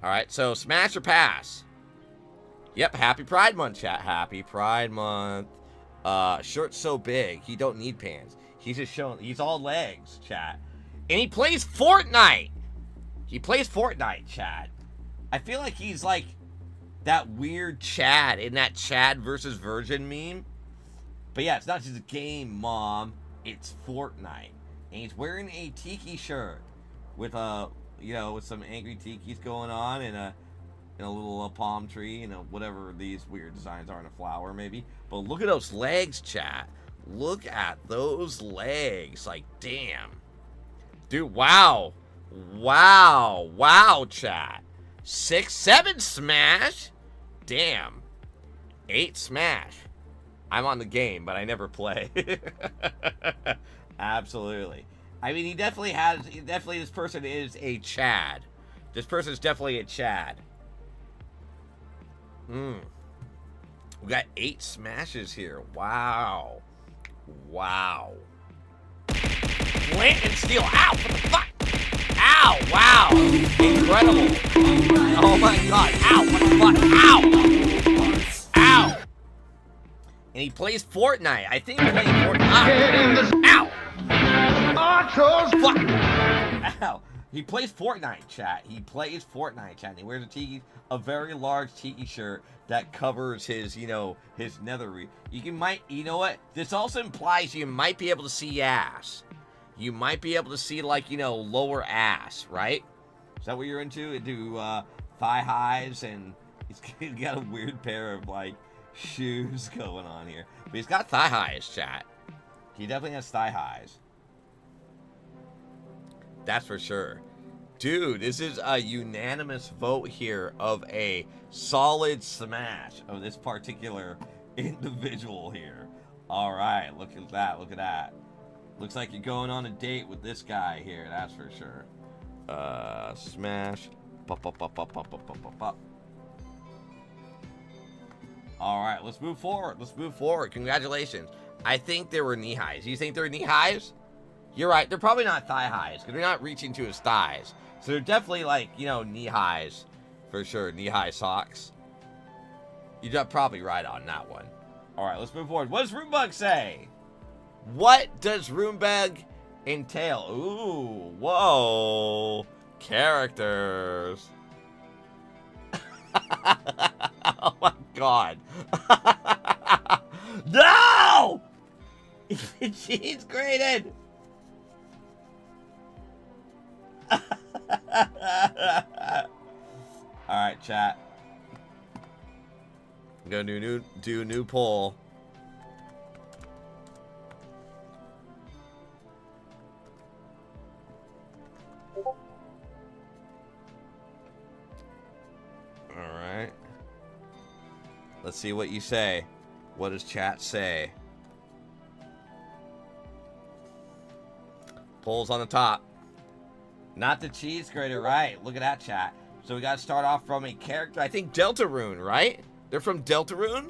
Alright, so smash or pass? Yep, happy Pride Month, chat. Happy Pride Month. Shirt's so big, he don't need pants. He's just showing... he's all legs, chat. And he plays Fortnite! He plays Fortnite, chat. I feel like he's like that weird Chad in that Chad versus Virgin meme. But yeah, it's not just a game, Mom. It's Fortnite. And he's wearing a tiki shirt with with some angry tikis going on and a little palm tree and whatever these weird designs are in a flower maybe. But look at those legs, chat. Look at those legs. Like, damn. Dude, wow. Wow, chat. 6, 7 smash. Damn. 8 smash. I'm on the game, but I never play. Absolutely. I mean, he definitely this person is a Chad. This person is definitely a Chad. We got 8 smashes here. Wow. plant and steel. Ow, what the fuck? Ow, wow. Incredible. Oh my god. Ow, what the fuck? Ow. Ow. And he plays Fortnite. I think he's playing Fortnite. Ow. Fuck. Ow. He plays Fortnite, chat. He plays Fortnite, chat. And he wears a very large tiki shirt that covers his, you know, his nether. You know what? This also implies you might be able to see ass. You might be able to see, like, you know, lower ass, right? Is that what you're into? Into thigh highs, and he's got a weird pair of, like, shoes going on here. But he's got thigh highs, chat. He definitely has thigh highs. That's for sure. Dude, this is a unanimous vote here of a solid smash of this particular individual here. All right, look at that. Look at that. Looks like you're going on a date with this guy here. That's for sure. Smash. Pop, pop, pop, pop, pop, pop, pop, pop, pop. All right, let's move forward. Let's move forward. Congratulations. I think they were knee highs. You think they're knee highs? You're right. They're probably not thigh highs because they're not reaching to his thighs. So they're definitely, like, you know, knee highs for sure. Knee high socks. You're probably right on that one. All right, let's move forward. What does Runebug say? What does Runebug entail? Ooh, whoa. Characters. Oh my god. No! She's graded. Alright, chat. I'm gonna do a new poll. Alright. Let's see what you say. What does chat say? Polls on the top. Not the cheese grater, right? Look at that, chat. So we gotta start off from a character. I think Deltarune, right? They're from Deltarune?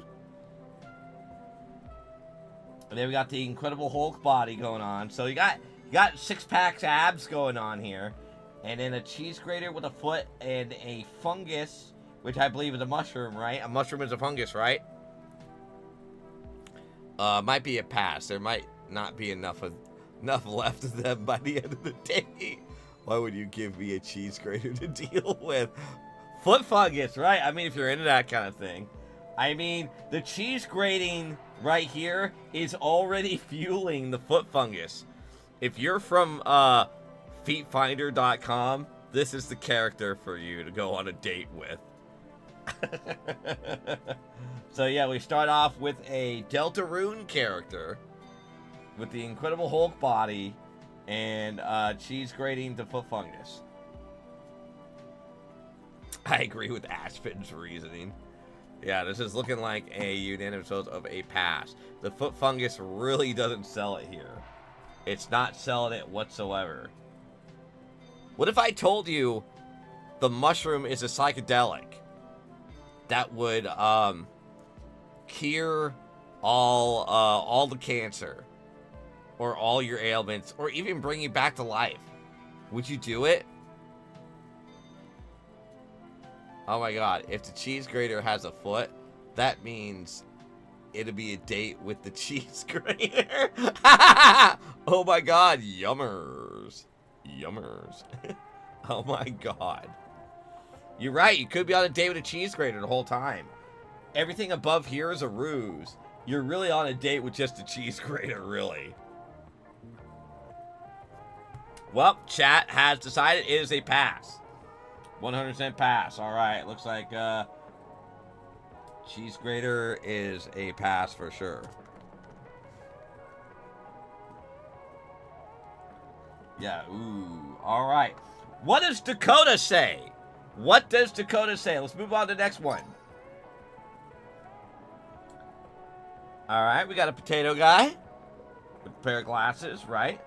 And then we got the Incredible Hulk body going on. So you got 6-pack abs going on here. And then a cheese grater with a foot and a fungus, which I believe is a mushroom, right? A mushroom is a fungus, right? Might be a pass. There might not be enough left of them by the end of the day. Why would you give me a cheese grater to deal with? Foot fungus, right? I mean, if you're into that kind of thing. I mean, the cheese grating right here is already fueling the foot fungus. If you're from feetfinder.com, this is the character for you to go on a date with. So yeah, we start off with a Deltarune character with the Incredible Hulk body and cheese grating to foot fungus. I agree with Aspen's reasoning. Yeah, this is looking like a unanimous vote of a pass. The foot fungus really doesn't sell it here. It's not selling it whatsoever. What if I told you the mushroom is a psychedelic that would cure all the cancer or all your ailments or even bring you back to life? Would you do it? Oh my god, if the cheese grater has a foot, that means it'll be a date with the cheese grater. Oh my god, yummers. Yummers. Oh my god. You're right, you could be on a date with a cheese grater the whole time. Everything above here is a ruse. You're really on a date with just a cheese grater, really. Well, chat has decided it is a pass. 100% pass. Alright, looks like cheese grater is a pass for sure. Yeah, ooh. Alright. What does Dakota say? What does Dakota say? Let's move on to the next one. Alright, we got a potato guy with a pair of glasses, right?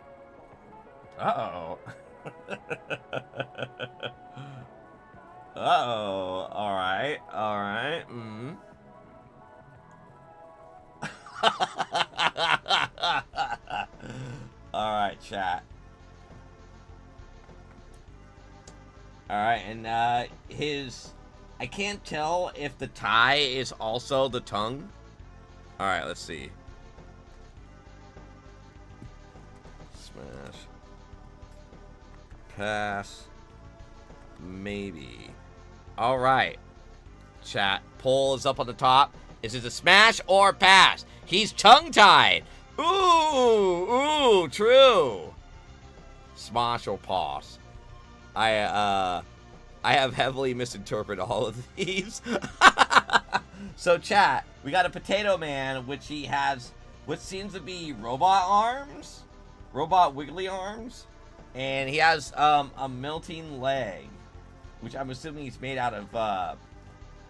Uh-oh. Uh-oh. Alright. Alright. Mm. Alright, chat. Alright, and I can't tell if the tie is also the tongue. Alright, let's see. Smash. Pass. Maybe. Alright. Chat. Poll is up on the top. Is it a smash or pass? He's tongue-tied. Ooh, true. Smash or pass. I have heavily misinterpreted all of these. So, chat, we got a Potato Man, which he has what seems to be robot arms, robot wiggly arms, and he has a melting leg, which I'm assuming he's made out of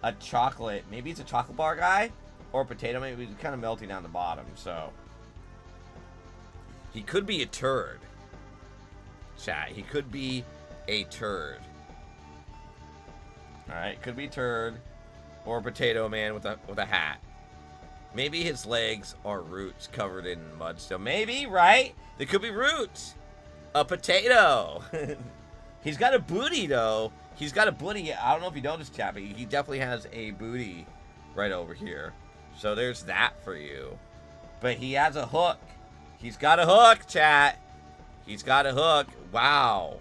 a chocolate. Maybe it's a chocolate bar guy, or a potato. Maybe he's kind of melting down the bottom. So he could be a turd. Chat, he could be a turd. Alright, could be turd or a Potato Man with a hat. Maybe his legs are roots covered in mud still. Maybe, right? They could be roots. A potato. He's got a booty though. He's got a booty. I don't know if you noticed, chat, but he definitely has a booty right over here. So there's that for you. But he has a hook. He's got a hook, chat. He's got a hook. Wow.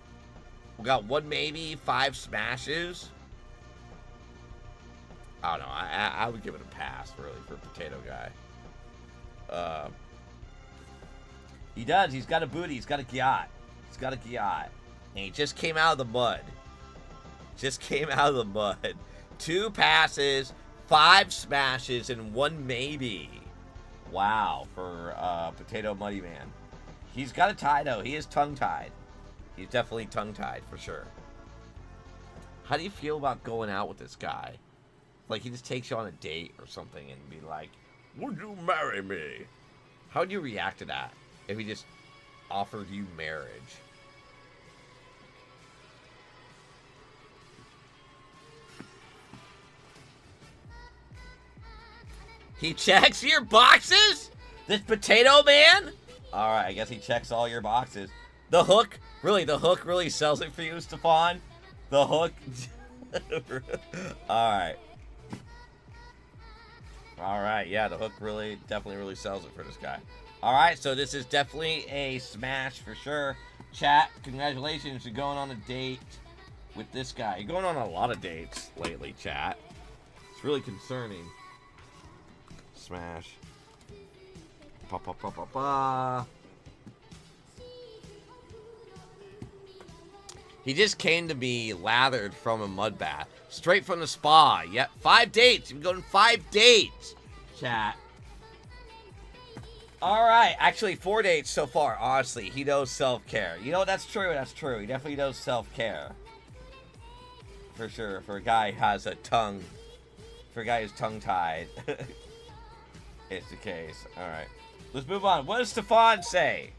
We got one maybe, 5 smashes. I don't know. I would give it a pass, really, for a potato guy. He does. He's got a booty. He's got a gyat. He's got a gyat. And he just came out of the mud. Just came out of the mud. 2 passes, 5 smashes, and 1 maybe. Wow, for Potato Muddy Man. He's got a tie, though. He is tongue-tied. He's definitely tongue-tied, for sure. How do you feel about going out with this guy? Like, he just takes you on a date or something and be like, would you marry me? How would you react to that if he just offered you marriage? He checks your boxes? This Potato Man? Alright, I guess he checks all your boxes. The hook? Really, the hook really sells it for you, Stefan? The hook? Alright. Alright, yeah, the hook definitely really sells it for this guy. Alright, so this is definitely a smash for sure. Chat, congratulations, you're going on a date with this guy. You're going on a lot of dates lately, chat. It's really concerning. Smash. Pa pa pa pa pa. He just came to me lathered from a mud bath. Straight from the spa. Yep, 5 dates. You've been going 5 dates. Chat. Alright, actually 4 dates so far. Honestly, he knows self-care. You know what? That's true. That's true. He definitely knows self-care. For sure. For a guy who has a tongue. For a guy who's tongue-tied. It's the case. Alright. Let's move on. What does Stefan say?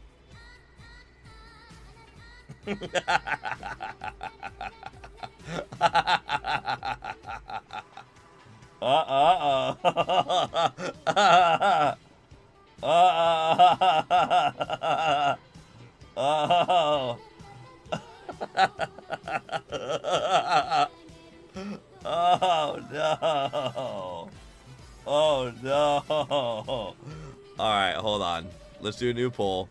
Oh no. Oh no. Alright, hold on. Let's do a new poll.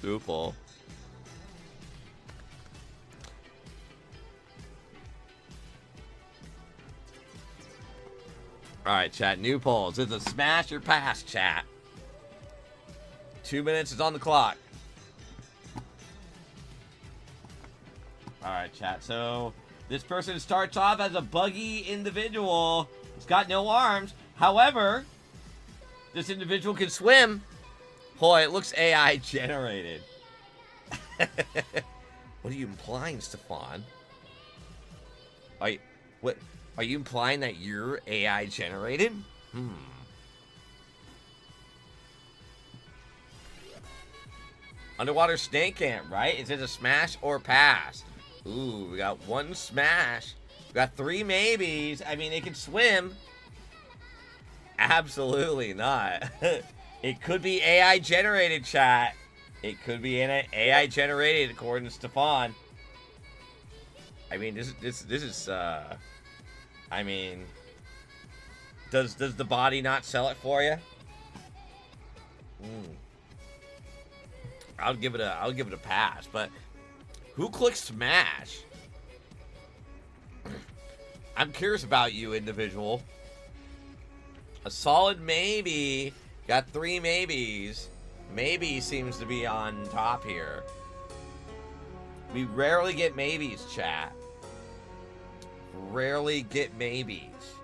Do a poll. Alright, chat. New polls. It's a smash or pass, chat. 2 minutes is on the clock. Alright, chat. So, this person starts off as a buggy individual. He's got no arms. However, this individual can swim. Boy, it looks AI generated. What are you implying, Stefan? Are you implying that you're AI generated? Underwater snake camp, right? Is it a smash or pass? Ooh, we got 1 smash. We got 3 maybes. I mean, they can swim. Absolutely not. It could be AI generated, chat. It could be AI generated, according to Stefan. I mean, this is, I mean, does the body not sell it for you? I'll give it a pass, but who clicked smash? I'm curious about you, individual. A solid maybe. Got 3 maybes. Maybe seems to be on top here. We rarely get maybes, chat. Rarely get maybes.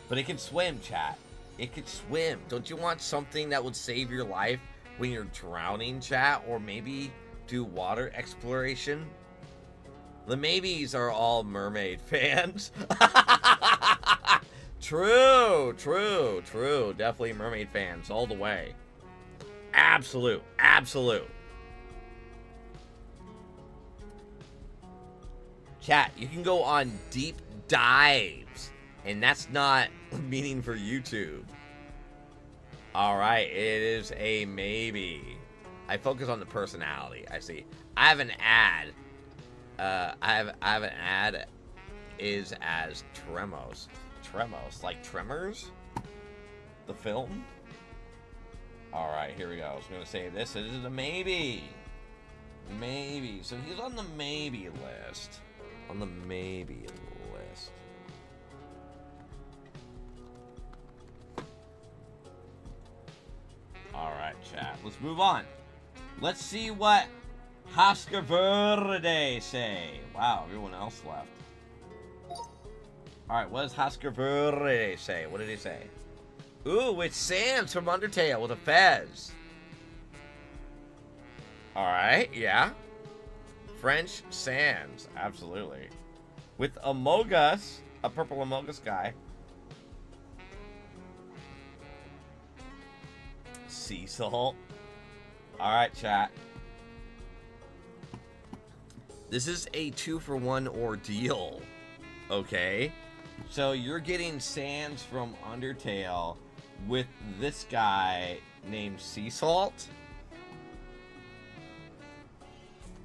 But it can swim, chat. It could swim. Don't you want something that would save your life when you're drowning, chat? Or maybe do water exploration? The maybes are all mermaid fans. True. Definitely mermaid fans all the way. Absolute. Chat, you can go on deep dives, and that's not meaning for YouTube. Alright, it is a maybe. I focus on the personality, I see. I have an ad. I have an ad is as Tremos. Tremos, like Tremors? The film? Alright, here we go. So I'm gonna say this is a maybe. Maybe. So he's on the maybe list. On the maybe list. Alright, chat. Let's move on. Let's see what Oscar Verde say. Wow, everyone else left. Alright, what does Oscar Verde say? What did he say? Ooh, it's Sans from Undertale with a fez. Alright, yeah. French Sans, absolutely. With Amogus, a purple Amogus guy. Sea salt. Alright, chat. This is a 2-for-1 ordeal. Okay? So you're getting Sans from Undertale with this guy named Sea Salt.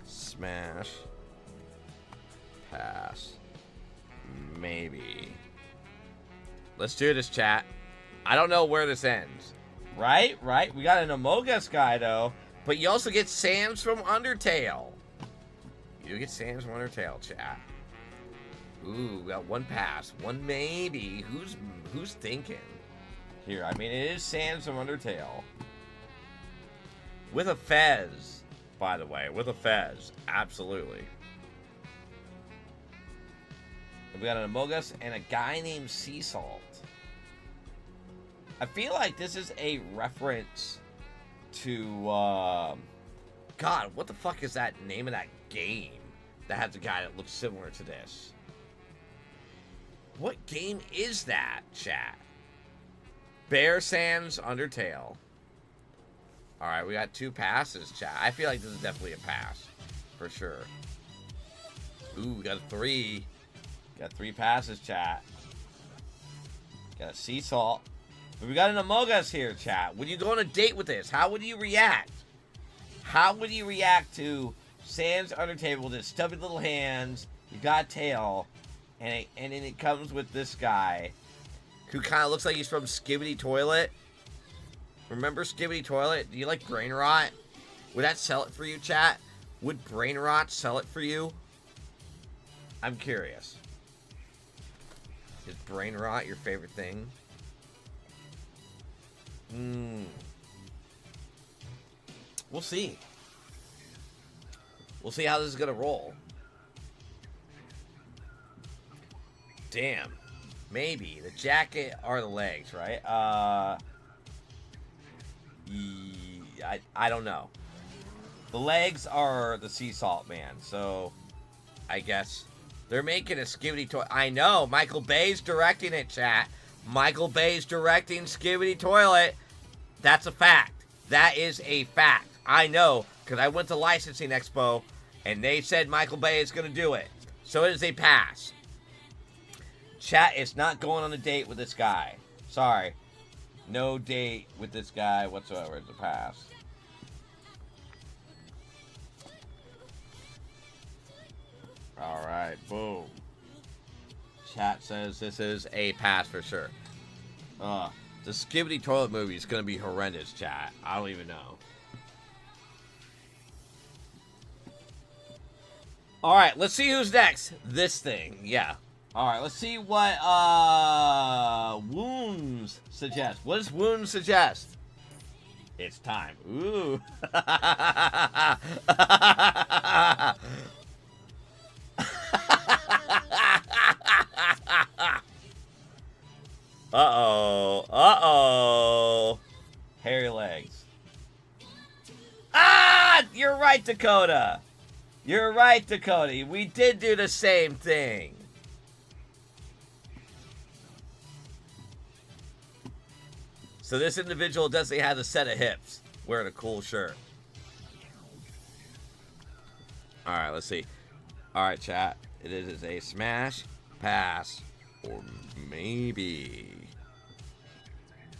Smash. Pass. Maybe. Let's do this, chat. I don't know where this ends. Right? We got an Amogus guy, though. But you also get Sans from Undertale. You get Sans from Undertale, chat. Ooh, we got 1 pass. 1 maybe. Who's thinking? Here, I mean, it is Sans from Undertale. With a fez, by the way. With a fez. Absolutely. We got an Amogus and a guy named Sea Salt. I feel like this is a reference to, God, what the fuck is that name of that game that has a guy that looks similar to this? What game is that, chat? Bear Sans Undertale. Alright, we got 2 passes, chat. I feel like this is definitely a pass. For sure. Ooh, we got a 3. Got 3 passes, chat. Got a Sea Salt. But we got an Amogus here, chat. Would you go on a date with this? How would you react? How would you react to Sans Undertale with his stubby little hands? You got a tail. And then it comes with this guy who kind of looks like he's from Skibidi Toilet. Remember Skibidi Toilet? Do you like Brain Rot? Would that sell it for you, chat? Would Brain Rot sell it for you? I'm curious. Is Brain Rot your favorite thing? We'll see. We'll see how this is gonna roll. Damn. Maybe. The jacket or the legs, right? I don't know. The legs are the Sea Salt man, so I guess they're making a Skibidi Toilet. I know. Michael Bay's directing it, chat. Michael Bay's directing Skibidi Toilet. That's a fact. That is a fact. I know, because I went to Licensing Expo, and they said Michael Bay is going to do it. So it is a pass. Chat is not going on a date with this guy. Sorry. No date with this guy whatsoever. It's a pass. Chat says this is a pass for sure. The Skibidi Toilet movie is going to be horrendous, chat. I don't even know. Alright, let's see who's next. This thing, yeah. Alright, let's see what Wounds suggests. What does Wounds suggest? It's time. Ooh. Uh-oh. Uh-oh. Hairy legs. Ah! You're right, Dakota. You're right, Dakota. We did do the same thing. So this individual doesn't have a set of hips. Wearing a cool shirt. Alright, let's see. Alright, chat. It is a smash, pass, or maybe.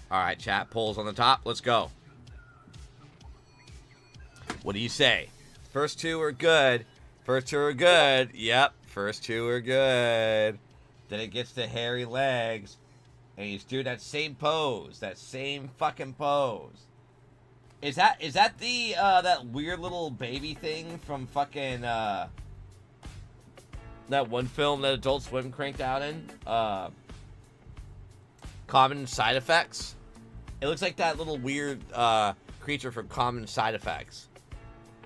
Alright, chat. Polls on the top. Let's go. What do you say? First two are good. First two are good. Yep. First two are good. Then it gets to hairy legs. And he's doing that same pose. That same fucking pose. Is that the that weird little baby thing from fucking that one film that Adult Swim cranked out in? Common Side Effects? It looks like that little weird creature from Common Side Effects.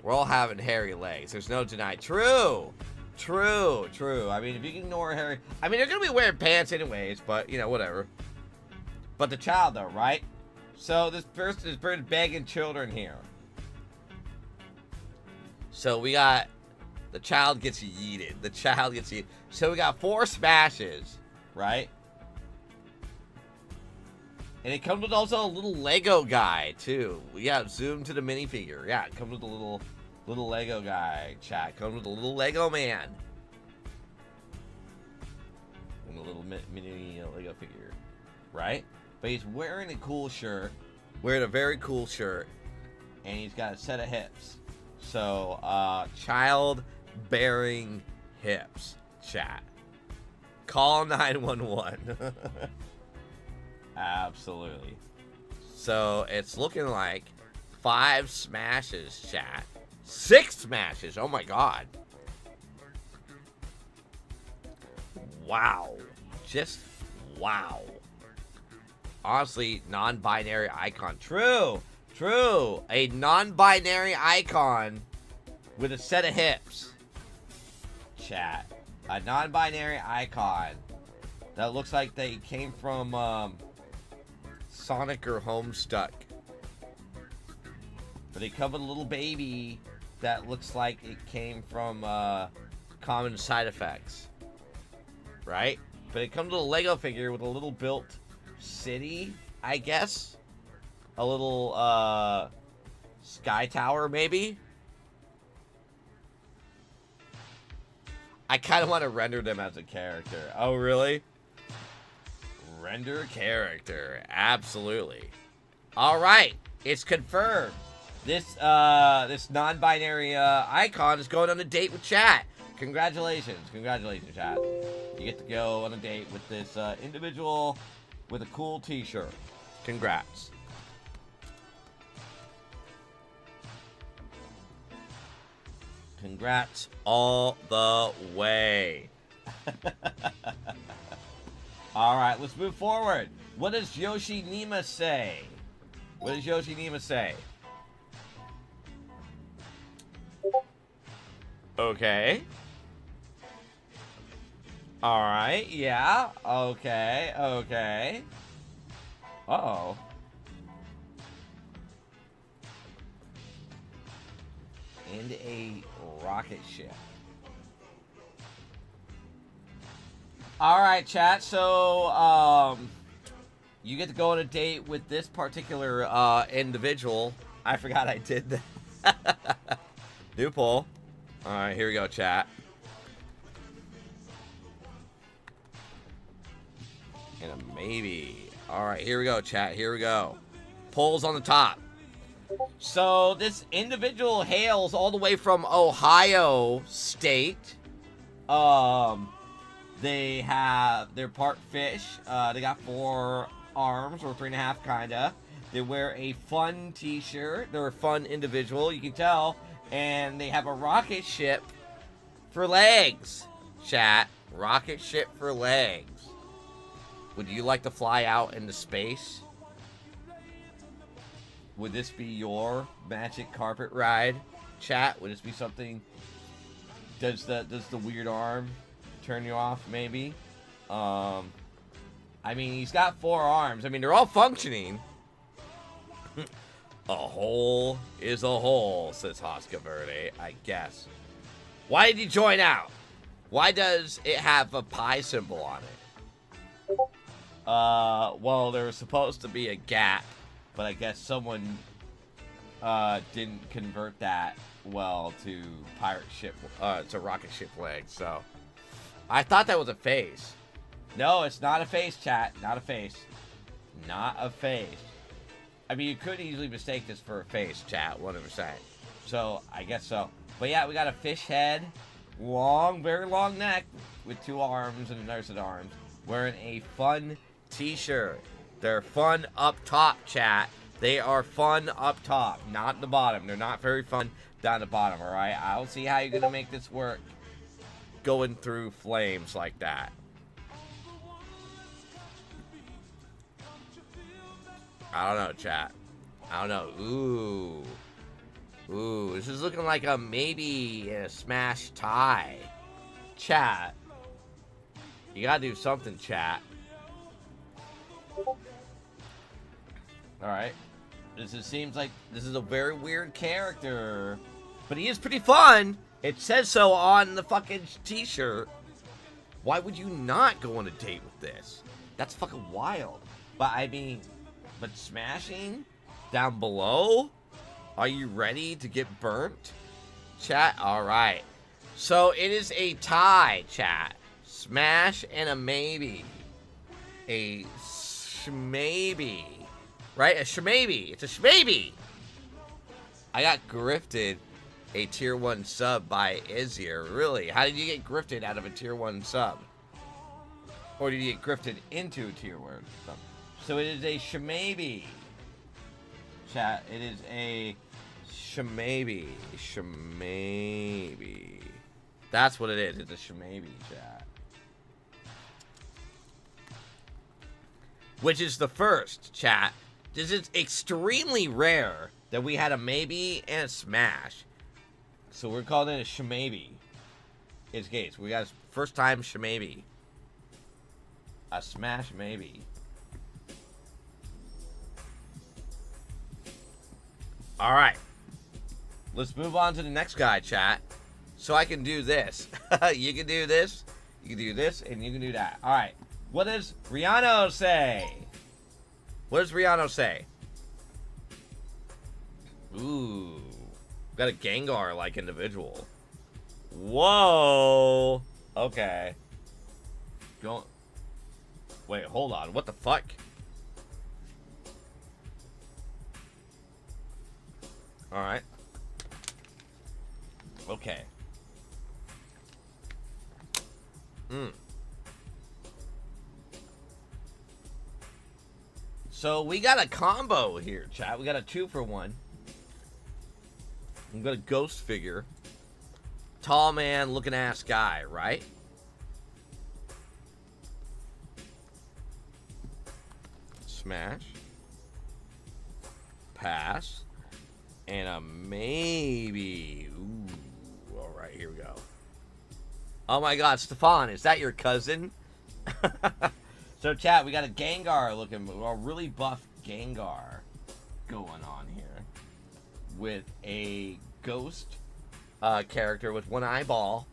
We're all having hairy legs. There's no denying. True. True. True. I mean, if you can ignore hairy... I mean, they're going to be wearing pants anyways, but, you know, whatever. But the child, though, right? So, this person is begging children here. So, we got... The child gets yeeted. The child gets yeeted. So, we got 4 smashes, right? And it comes with also a little Lego guy, too. Yeah, zoom to the minifigure. Yeah, it comes with a little Lego guy, chat. It comes with a little Lego man. And a little mini Lego figure. Right? But he's wearing a cool shirt. Wearing a very cool shirt. And he's got a set of hips. So, child-bearing hips, chat. Call 911. Absolutely. So, it's looking like 5 smashes, chat. 6 smashes. Oh, my God. Wow. Just wow. Honestly, non-binary icon. True. True. A non-binary icon with a set of hips. Chat. A non-binary icon that looks like they came from Sonic or Homestuck. But they come with a little baby that looks like it came from Common Side Effects. Right? But it comes with a Lego figure with a little built city, I guess. A little sky tower, maybe. I kind of want to render them as a character. Oh, really? Render character. Absolutely. All right. It's confirmed. This non-binary icon is going on a date with chat. Congratulations. Congratulations, chat. You get to go on a date with this individual with a cool t-shirt. Congrats. Congrats all the way. All right, let's move forward. What does Yoshi Nima say? What does Yoshi Nima say? Okay. All right, yeah. Okay, okay. Uh-oh. And a rocket ship. All right, chat. So, you get to go on a date with this particular individual. I forgot I did that. New poll. All right, here we go, chat. And a maybe. All right, here we go, chat. Here we go. Polls on the top. So this individual hails all the way from Ohio State. They're part fish. They got 4 arms, or 3.5 kinda. They wear a fun t-shirt. They're a fun individual, you can tell. And they have a rocket ship for legs. Chat. Rocket ship for legs. Would you like to fly out into space? Would this be your magic carpet ride? Chat, would this be something? Does the weird arm turn you off, maybe? I mean, he's got 4 arms. I mean, they're all functioning. A hole is a hole, says Hoska Verde, I guess. Why did you join out? Why does it have a pie symbol on it? Well, there was supposed to be a gap, but I guess someone didn't convert that well to pirate ship, to rocket ship legs, so. I thought that was a face. No, it's not a face, chat. Not a face. Not a face. I mean, you could easily mistake this for a face, chat, 100%. So, I guess so. But yeah, we got a fish head. Long, very long neck. With 2 arms and a nurse at arms. Wearing a fun t-shirt. They're fun up top, chat. They are fun up top, not the bottom. They're not very fun down the bottom, alright? I don't see how you're gonna make this work going through flames like that. I don't know, chat. I don't know. Ooh. Ooh, this is looking like a maybe a smash tie. Chat. You gotta do something, chat. Alright. Seems like this is a very weird character. But he is pretty fun. It says so on the fucking t-shirt. Why would you not go on a date with this? That's fucking wild. But I mean, but smashing down below? Are you ready to get burnt? Chat, alright. So it is a tie, chat. Smash and a maybe. A shmaybe. Right? A shmaybe. It's a shmaybe. I got grifted a tier 1 sub by Izir. Really? How did you get grifted out of a tier 1 sub? Or did you get grifted into a tier 1 sub? So it is a shmaybe. Chat, it is a shmaybe. Shmaybe. That's what it is. It's a shmaybe, chat. Which is the first, chat. This is extremely rare that we had a maybe and a smash. So we're calling it a shmaybe. It's case. We got a first time shmaybe. A smash maybe. Alright. Let's move on to the next guy, chat. So I can do this. You can do this. You can do this. And you can do that. Alright. What does Rihanna say? What does Rihanna say? Ooh. Got a Gengar-like individual. Whoa. Okay. Go. Wait, hold on. What the fuck? Alright. Okay. So we got a combo here, chat. We got a 2-for-1. We got a ghost figure. Tall man, looking ass guy, right? Smash. Pass. And a maybe. Ooh. Alright, here we go. Oh my god, Stefan, is that your cousin? So, chat, we got a Gengar looking, a really buff Gengar going on here. With a ghost character with 1 eyeball.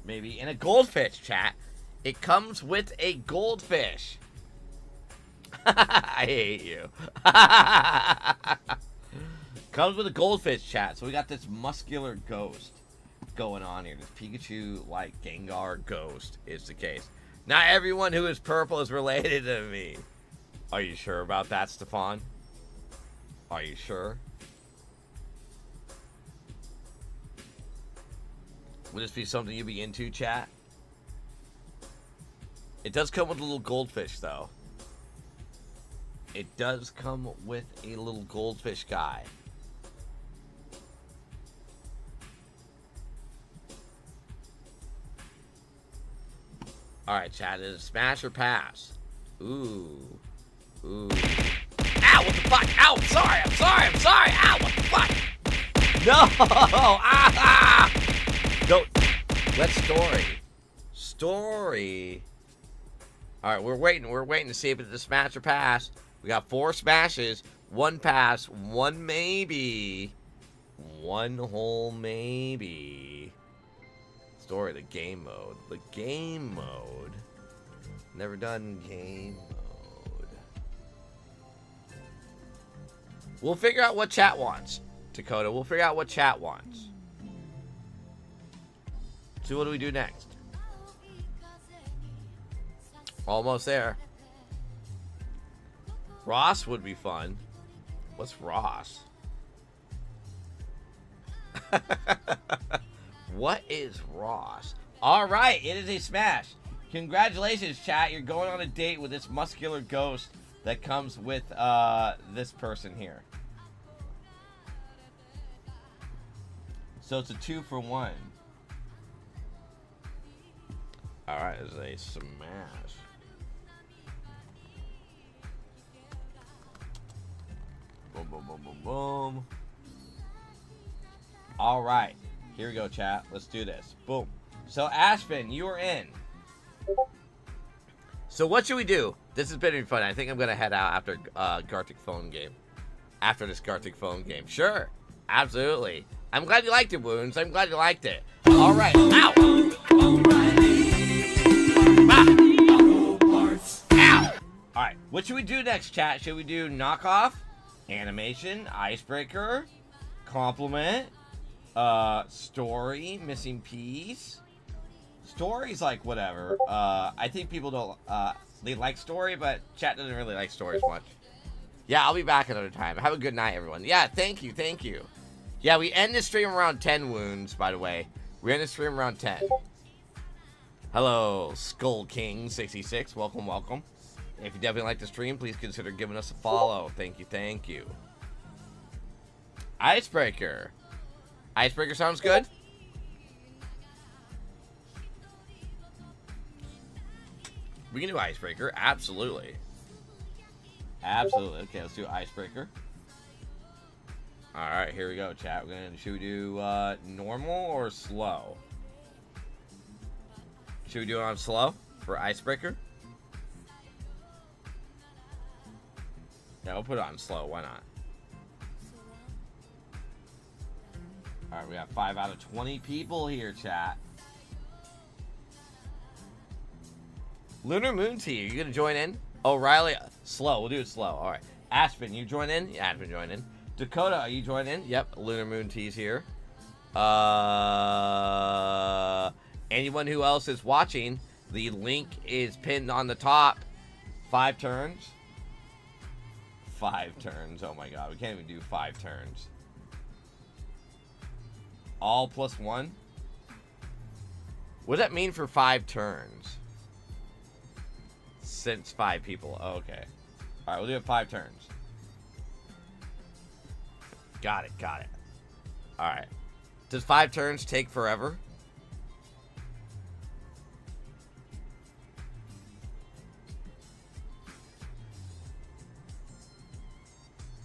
Maybe. And a goldfish, chat. It comes with a goldfish. I hate you. Comes with a goldfish, chat. So we got this muscular ghost going on here. This Pikachu-like Gengar ghost is the case. Not everyone who is purple is related to me. Are you sure about that, Stefan? Are you sure? Would this be something you'd be into, chat? It does come with a little goldfish, though. It does come with a little goldfish guy. Alright, chat. Is it smash or pass? Ooh. Ooh. Ow, what the fuck? Ow, I'm sorry. Ow, what the fuck? No! Ah! Don't. Let story. Alright, we're waiting to see if it's a smash or pass. We got 4 smashes, 1 pass, 1 maybe. 1 whole maybe. Story, the game mode. The game mode. Never done game mode. We'll figure out what chat wants, Dakota. We'll figure out what chat wants. So what do we do next? Almost there. Ross would be fun. What's Ross? What is Ross? Alright, it is a smash. Congratulations, chat. You're going on a date with this muscular ghost that comes with this person here. So it's a 2 for 1. Alright, it's a smash. Boom, boom, boom, boom, boom. Alright. Here we go, chat. Let's do this. Boom. So, Ashvin, you are in. So, what should we do? This has been fun. I think I'm going to head out after Gartic phone game. After this Gartic phone game. Sure. Absolutely. I'm glad you liked it, Wounds. I'm glad you liked it. Alright. Ow! Ow! Alright. What should we do next, chat? Should we do knockoff? Animation? Icebreaker? Compliment? Story? Missing piece? Story's like whatever. I think people don't, they like story, but chat doesn't really like stories much. Yeah, I'll be back another time. Have a good night, everyone. Yeah, thank you. Yeah, we end the stream around 10, Wounds, by the way. We end the stream around 10. Hello, Skull King 66. Welcome. If you definitely like the stream, please consider giving us a follow. Thank you. Icebreaker. Icebreaker sounds good. We can do Icebreaker. Absolutely. Okay, let's do Icebreaker. Alright, here we go, chat. Should we do normal or slow? Should we do it on slow for Icebreaker? Yeah, we'll put it on slow. Why not? Alright, we got 5 out of 20 people here, chat. Lunar Moon Tea, are you gonna join in? Oh, Riley, slow. We'll do it slow. Alright. Aspen, you join in? Yeah, Aspen, join in. Dakota, are you joining in? Yep, Lunar Moon Tea's here. Anyone who else is watching, the link is pinned on the top. 5 turns. 5 turns. Oh my god, we can't even do 5 turns. All plus 1? What does that mean for 5 turns? Since 5 people. Oh, okay. Alright, we'll do it 5 turns. Got it. Alright. Does 5 turns take forever?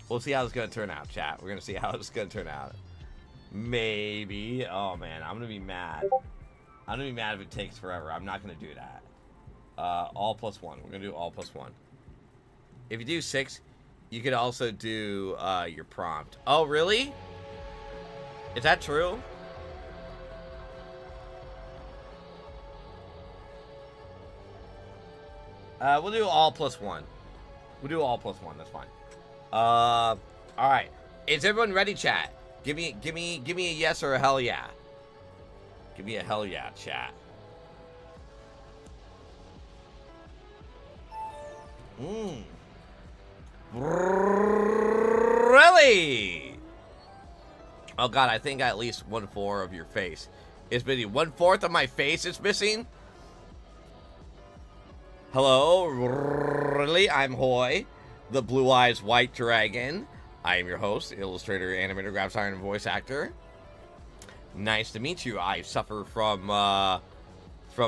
We'll see how this is going to turn out, chat. We're going to see how this is going to turn out. Maybe. Oh, man. I'm going to be mad. I'm going to be mad if it takes forever. I'm not going to do that. All plus 1. We're going to do all plus 1. If you do 6, you could also do your prompt. Oh, really? Is that true? We'll do all plus 1. We'll do all plus 1. That's fine. All right. Is everyone ready, chat? Give me a yes or a hell yeah. Give me a hell yeah, chat. Really? Oh god, I think at least 1/4 of your face is missing. 1/4 of my face is missing? Hello, really, I'm Hoy, the Blue Eyes White Dragon. I am your host, illustrator, animator, graphic designer, and voice actor. Nice to meet you. I suffer from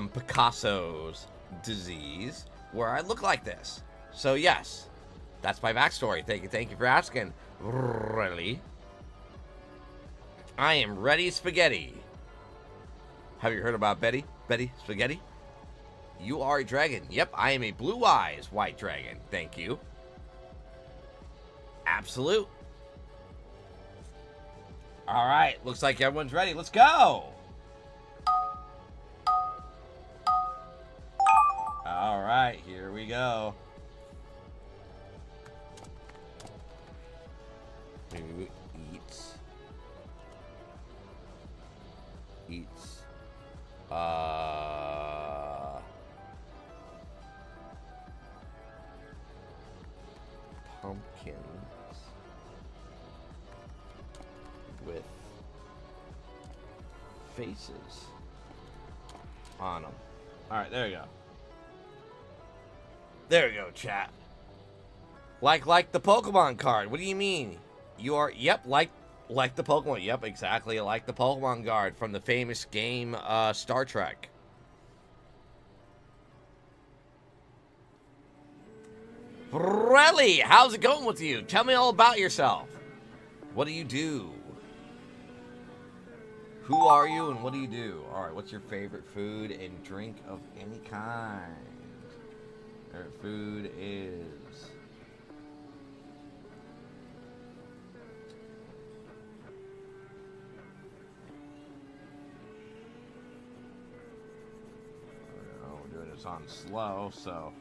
Picasso's disease, where I look like this. So yes, that's my backstory. Thank you for asking. Really, I am Ready Spaghetti. Have you heard about Betty Spaghetti? You are a dragon. Yep, I am a Blue Eyes White Dragon. Thank you. Absolute. All right, looks like everyone's ready. Let's go. All right, here we go. Maybe eats. Pumpkins with faces on them. All right, there you go. There you go, chat. Like the Pokemon card. What do you mean? You are, yep, like the Pokemon. Yep, exactly like the Pokemon card from the famous game Star Trek. Really? How's it going with you? Tell me all about yourself. What do you do? Who are you and what do you do? All right, what's your favorite food and drink of any kind? Favorite food is... we're doing this on slow, so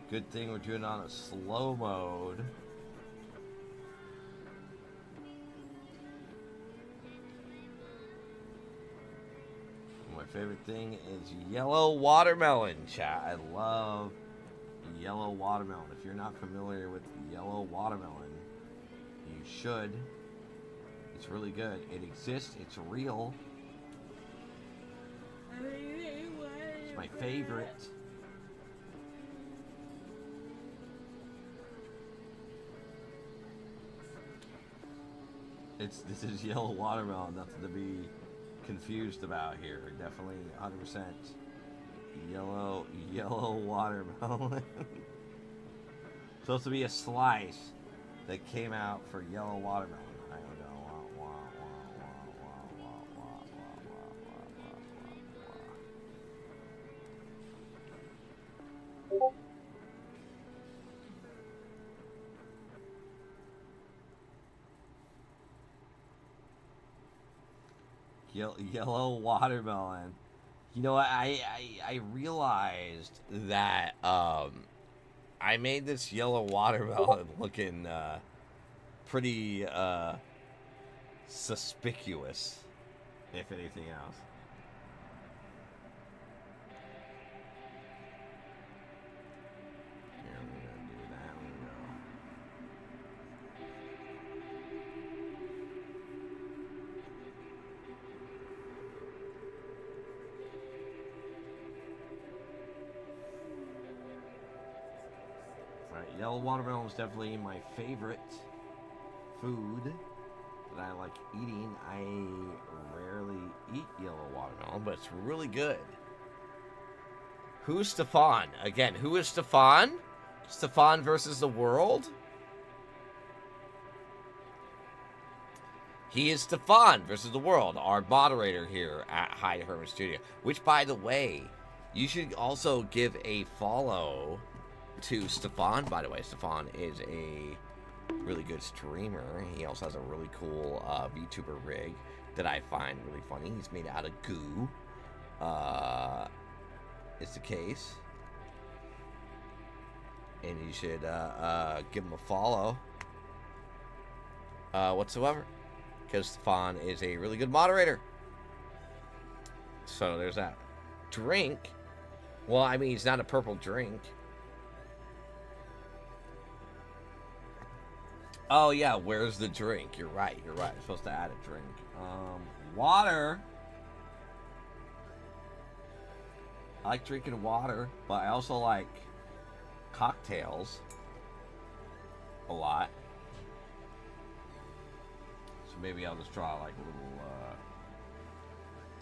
good thing we're doing it on a slow mode. My favorite thing is yellow watermelon, chat. I love yellow watermelon. If you're not familiar with yellow watermelon, you should. It's really good. It exists. It's real. It's my favorite. This is yellow watermelon. Nothing to be confused about here. Definitely 100% yellow watermelon. Supposed to be a slice that came out for yellow watermelon. I don't know. Yellow watermelon. You know what? I realized that I made this yellow watermelon looking pretty suspicious, if anything else. Here, we're gonna do that. There we go. Yellow watermelon is definitely my favorite food that I like eating. I rarely eat yellow watermelon, but it's really good. Who's Stefan? Again, who is Stefan? Stefan versus the world? He is Stefan versus the world, our moderator here at Hide Hermit Studio. Which, by the way, you should also give a follow to Stefan. By the way, Stefan is a really good streamer. He also has a really cool VTuber rig that I find really funny. He's made out of goo. It's the case. And you should give him a follow whatsoever, because Stefan is a really good moderator. So there's that. Drink. Well, I mean, it's not a purple drink. Oh, yeah, where's the drink? You're right. I'm supposed to add a drink. Water. I like drinking water, but I also like cocktails a lot. So maybe I'll just draw like a little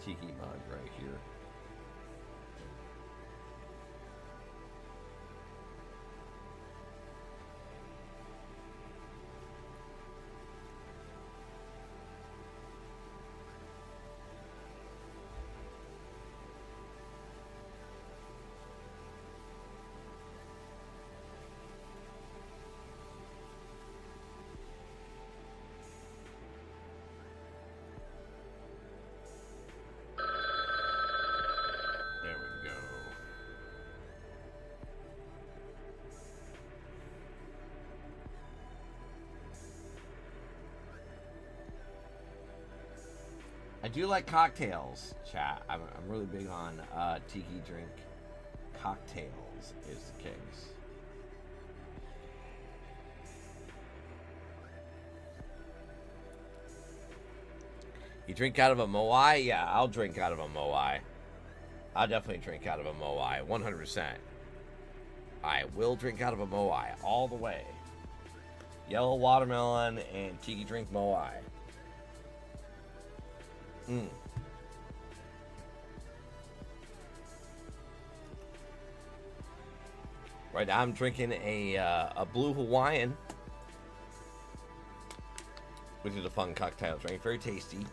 tiki mug right here. There we go. I do like cocktails, chat. I'm really big on tiki drink cocktails is the case. You drink out of a Moai? Yeah, I'll drink out of a Moai. I'll definitely drink out of a Moai, 100%. I will drink out of a Moai all the way. Yellow watermelon and tiki drink Moai. Right now I'm drinking a Blue Hawaiian, which is a fun cocktail drink, very tasty.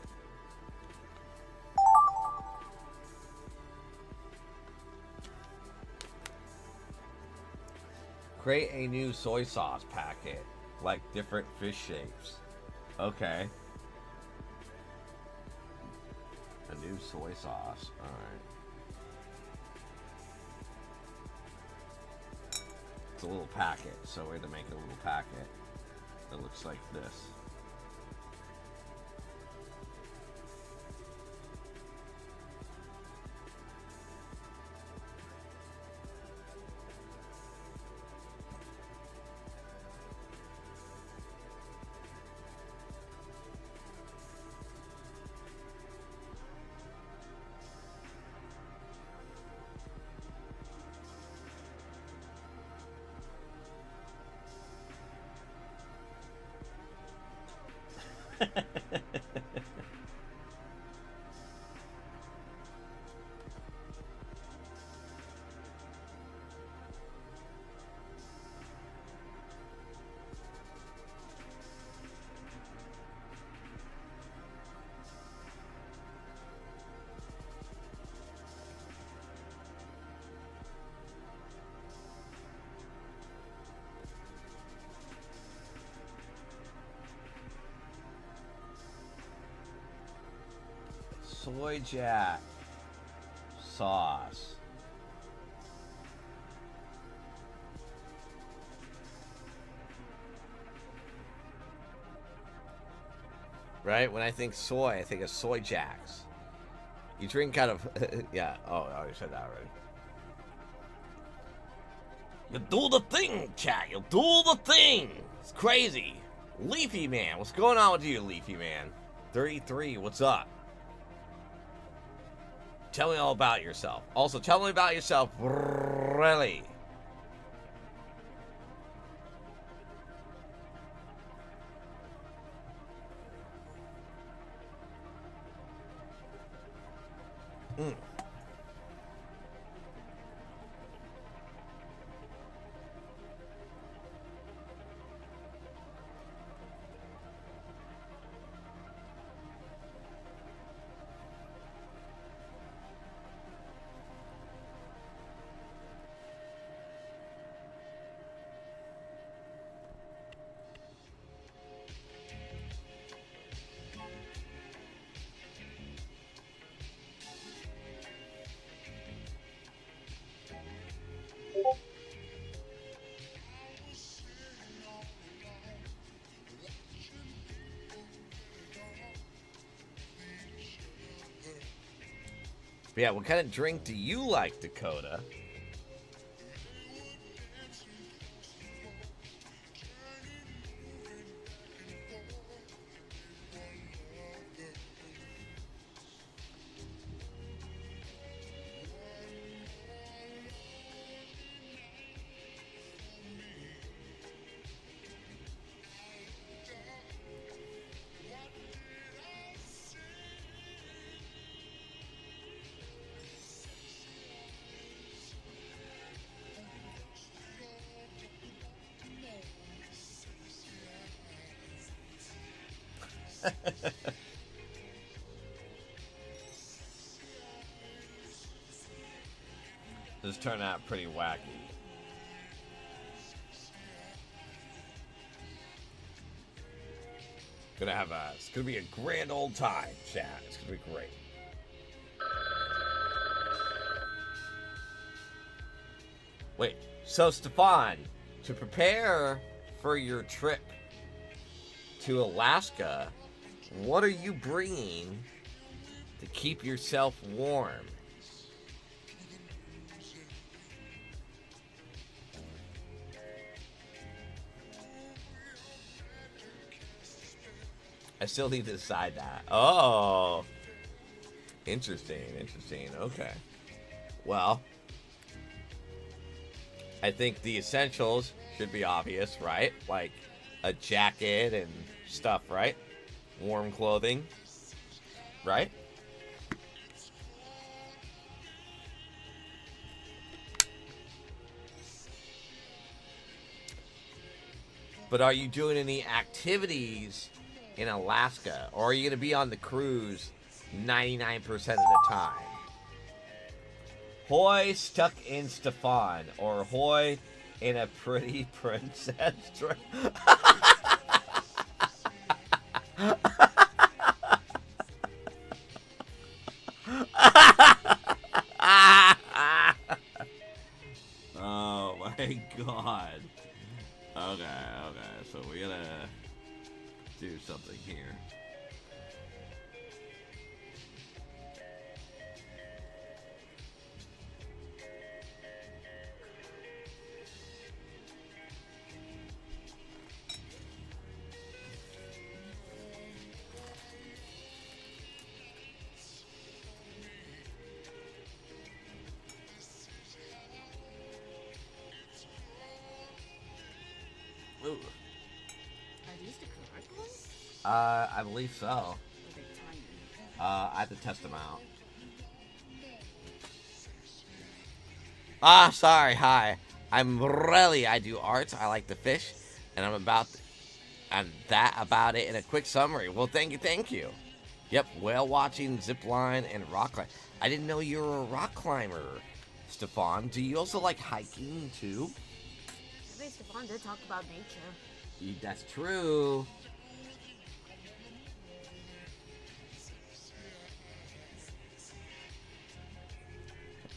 Create a new soy sauce packet, like different fish shapes. Okay. A new soy sauce. Alright. It's a little packet, so we had to make a little packet that looks like this. Soy Jack sauce. Right? When I think soy, I think of Soy Jacks. You drink out of... yeah. Oh, I already said that already. You do the thing, chat. You do the thing. It's crazy. Leafy Man. What's going on with you, Leafy Man? 33. What's up? Tell me all about yourself. Also, tell me about yourself, really. But yeah, what kind of drink do you like, Dakota? This turned out pretty wacky. It's gonna be a grand old time, chat. It's gonna be great. Wait, so Stefan, to prepare for your trip to Alaska, what are you bringing to keep yourself warm? I still need to decide that. Oh, interesting. Okay. Well, I think the essentials should be obvious, right? Like a jacket and stuff, right? Warm clothing, right? But are you doing any activities in Alaska, or are you going to be on the cruise 99% of the time? Hoy stuck in Stefan, or Hoy in a pretty princess dress. Oh my god. Okay, so we gotta do something here. Ooh. Are these the correct ones? I believe so. Are they tiny? I have to test them out. Sorry, hi. I do arts, I like to fish, and that about it in a quick summary. Well, thank you. Yep, whale watching, zip line, and rock climb. I didn't know you were a rock climber, Stefan. Do you also like hiking, too? I mean, Stefan did talk about nature. That's true.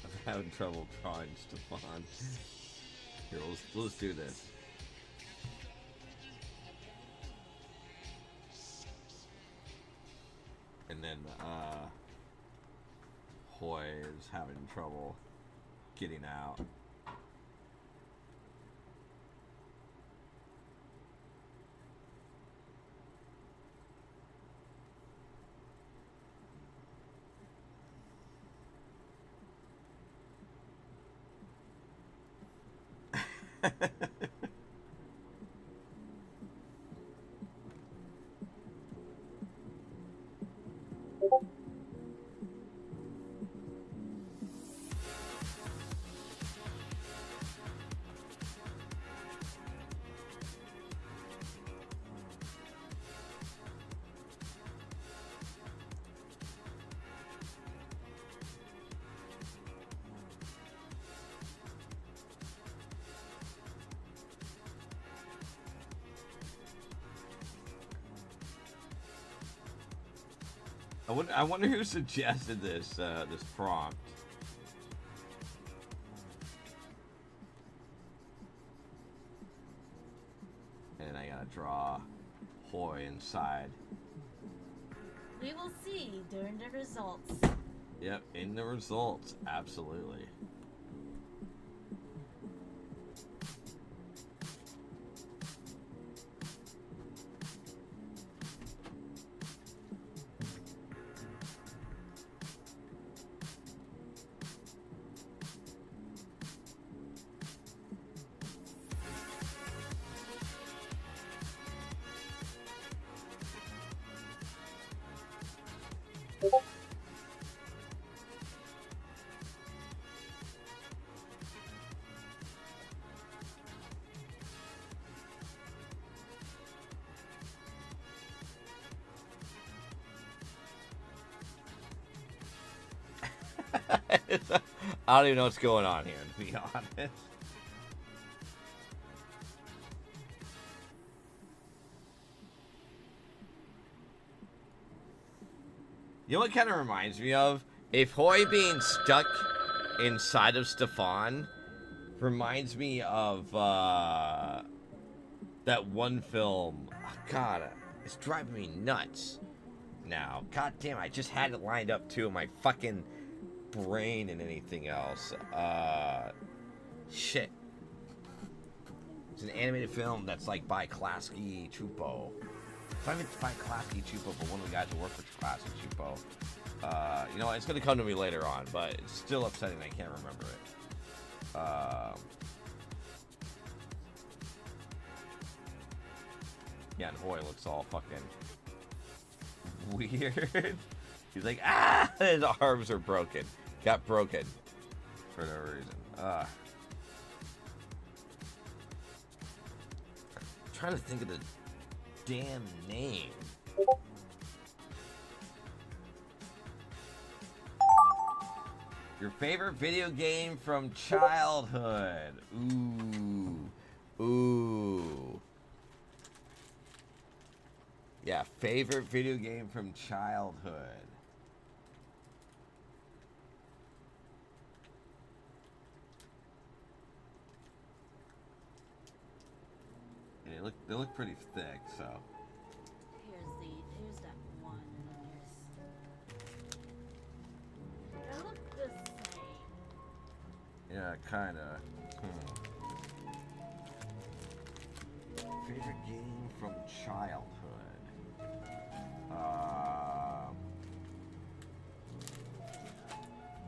I'm having trouble drawing Stefan. Here, let's do this. And then, Hoy is having trouble getting out. I wonder who suggested this prompt. And I gotta draw Hoy inside. We will see during the results. Yep, in the results, absolutely. I don't even know what's going on here, to be honest. You know what kind of reminds me of? If Hoy being stuck inside of Stefan reminds me of that one film. Oh, God, it's driving me nuts now. God damn, I just had it lined up too in my fucking brain and anything else. Shit. It's an animated film that's like by Klasky Chupo. It's not even by Klasky Chupo, but one of the guys who work for Klasky Chupo. You know, it's gonna come to me later on, but it's still upsetting I can't remember it. Yeah, and Hoy looks all fucking weird. He's like, ah! His arms are broken. Got broken. For no reason. Trying to think of the damn name. Your favorite video game from childhood. Ooh. Ooh. Yeah, favorite video game from childhood. And they look pretty thick, so. Here's that one, and then they look the same. Yeah, kinda. Favorite game from childhood.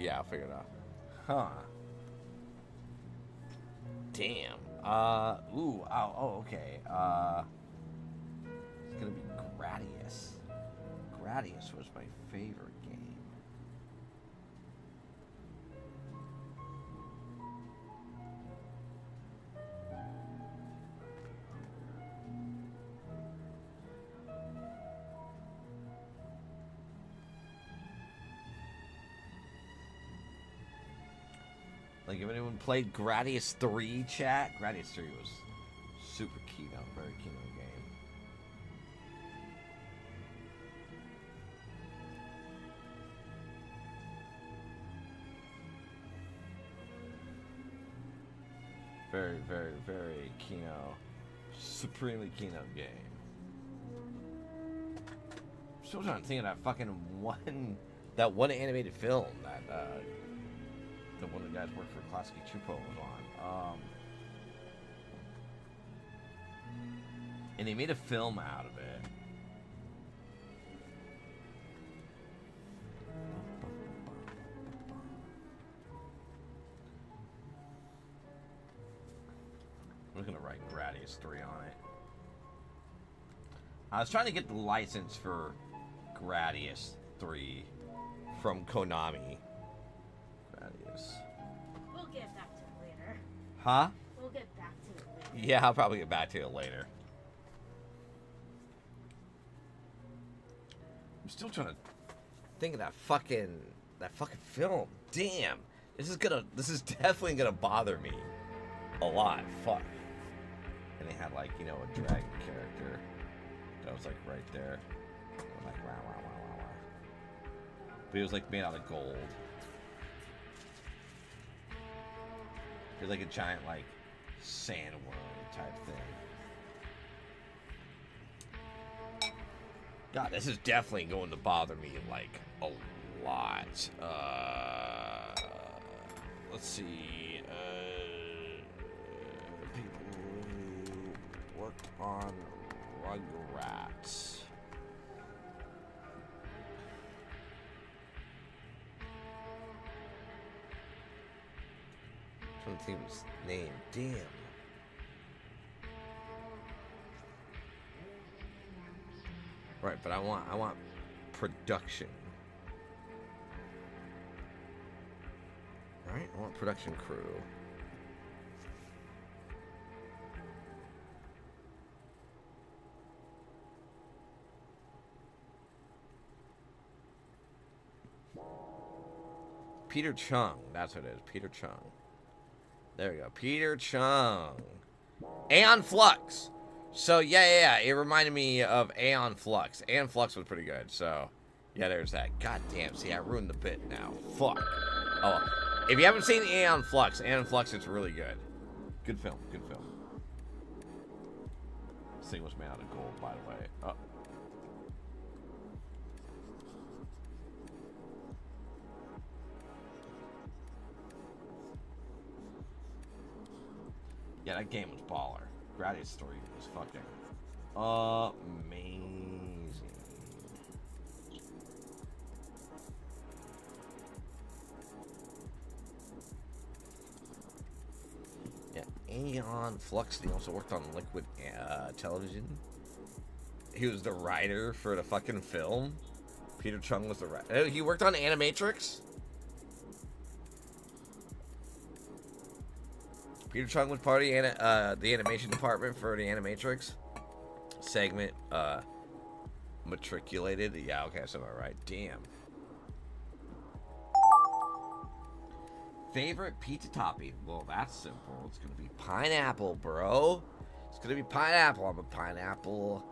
Yeah, I'll figure it out. Huh. Damn. Ooh. Oh, okay. It's gonna be Gradius. Gradius was my favorite game. Like, if anyone played Gradius 3, chat? Gradius 3 was super Kino, very Kino game. Very, very, very Kino, supremely Kino game. I'm still trying to think of that fucking one animated film that, the one of the guys worked for Klasky Chupo was on. And they made a film out of it. I'm just gonna write Gradius 3 on it. I was trying to get the license for Gradius 3 from Konami. We'll get back to it later. Huh? We'll get back to it later. Yeah, I'll probably get back to it later. I'm still trying to think of that fucking film. Damn. This is definitely gonna bother me a lot. Fuck. And they had, like, you know, a dragon character that was like right there. Like wow wow wow wow wow. But it was like made out of gold. It was like a giant, like, sandworm type thing. God, this is definitely going to bother me, like, a lot. Let's see. People who worked on Rugrats. I don't think it was named. Damn. Right, but I want production. Right? I want production crew. Peter Chung. That's what it is. Peter Chung. There we go. Peter Chung. Aeon Flux. So, yeah. It reminded me of Aeon Flux. Aeon Flux was pretty good. So, yeah, there's that. God damn. See, I ruined the bit now. Fuck. Oh, if you haven't seen Aeon Flux, it's really good. Good film. Good film. This thing was made out of gold, by the way. Oh. Yeah, that game was baller. Gradius story was fucking amazing. Yeah, Aeon Flux. He also worked on Liquid Television. He was the writer for the fucking film. Peter Chung was the writer. He worked on Animatrix. Peter Chung was part of the animation department for the Animatrix segment. Matriculated. Yeah, okay, so all right. Damn. Favorite pizza topping? Well, that's simple. It's gonna be pineapple, bro. It's gonna be pineapple. I'm a pineapple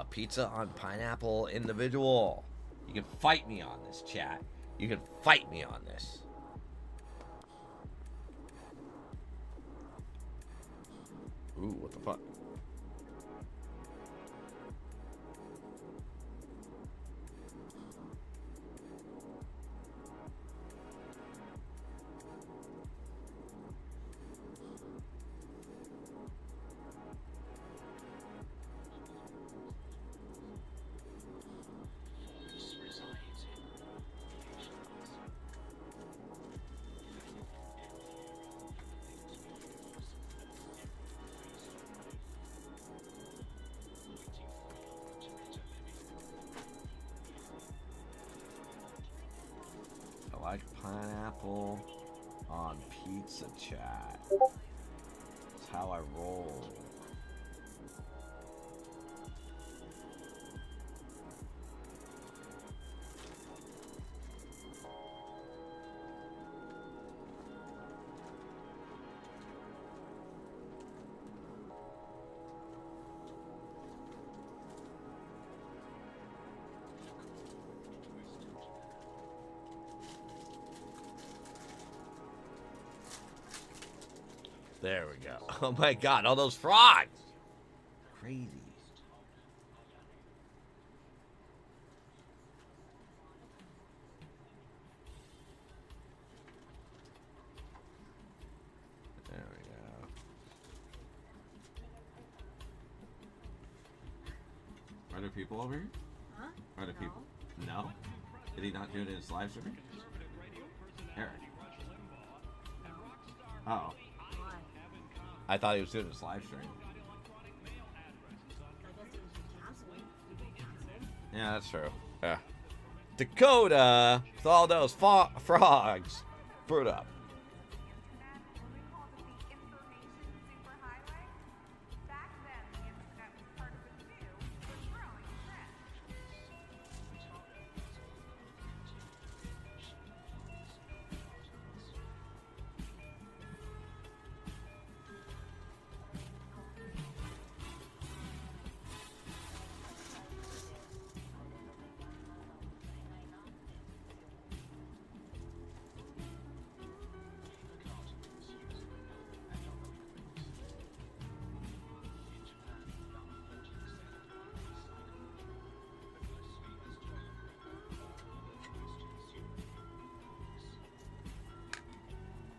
pizza on pineapple individual. You can fight me on this, chat. You can fight me on this. Ooh, what the fuck? I like pineapple on pizza, chat. That's how I roll. There we go. Oh my god, all those frogs! Crazy. There we go. Are there people over here? Huh? Are there No. people? No? Did he not do it in his live stream? Eric. Oh. Why? I thought he was doing his live stream. I guess it was canceled. Canceled. Yeah, that's true. Yeah. Dakota with all those frogs. Brewed up.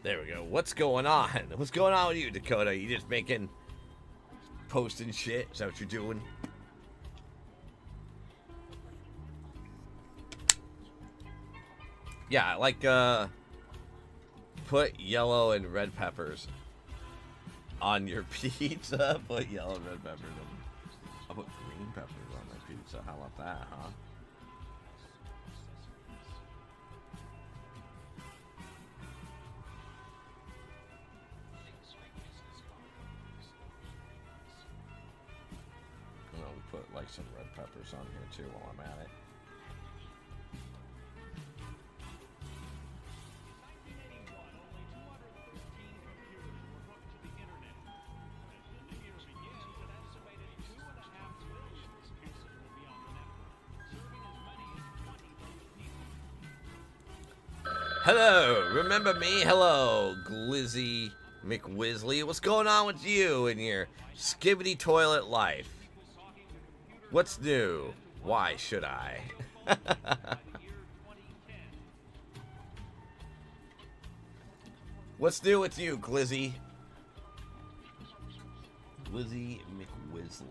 There we go. What's going on? What's going on with you, Dakota? You just posting shit? Is that what you're doing? Yeah, like, put yellow and red peppers on your pizza. Put yellow and red peppers on. I'll put green peppers on my pizza. How about that, huh? Put like some red peppers on here too while I'm at it. Hello, remember me? Hello, Glizzy McWisley. What's going on with you and your skibbity toilet life? What's new? Why should I? What's new with you, Glizzy? Glizzy McWisley.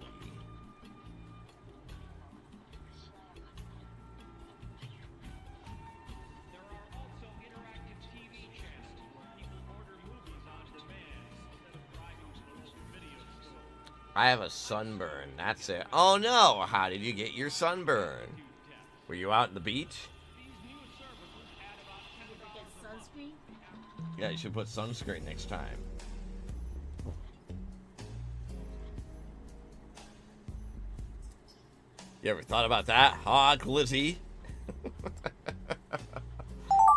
I have a sunburn. That's it. Oh no! How did you get your sunburn? Were you out on the beach? You forget sunscreen? Yeah, you should put sunscreen next time. You ever thought about that? Ha, Glizzy.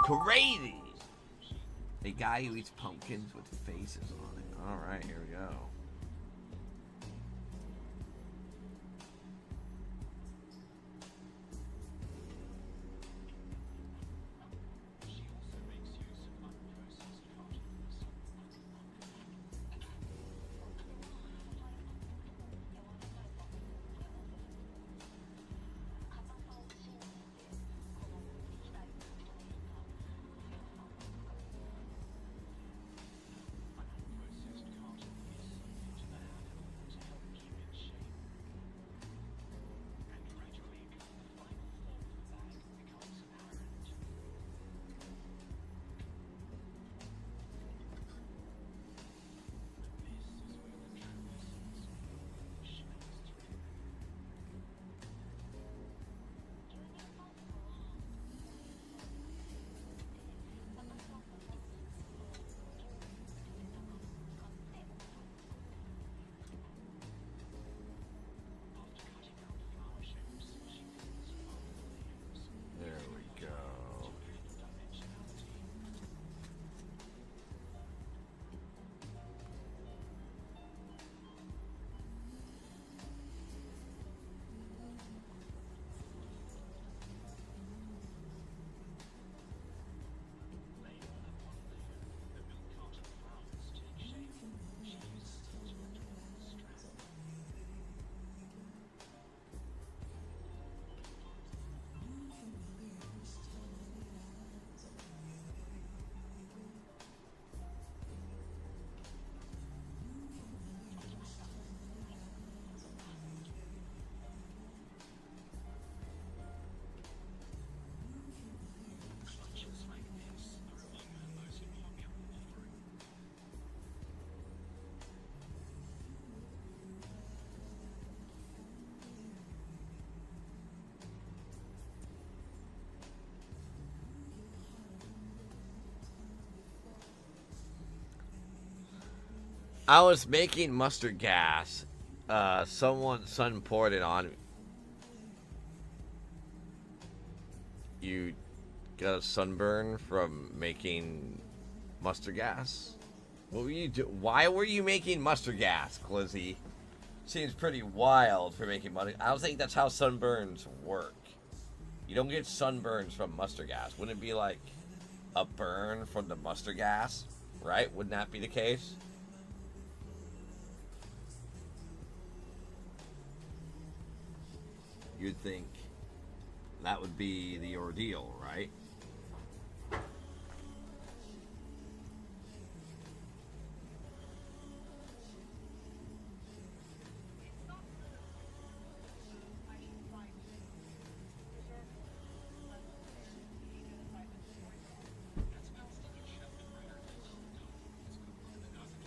Crazy. A guy who eats pumpkins with faces on it. Alright, here we go. There we go. I was making mustard gas. Someone sun poured it on. You got a sunburn from making mustard gas? What were you do? Why were you making mustard gas, Glizzy? Seems pretty wild for making money. I don't think that's how sunburns work. You don't get sunburns from mustard gas. Wouldn't it be like a burn from the mustard gas? Right? Wouldn't that be the case? You'd think that would be the ordeal, right?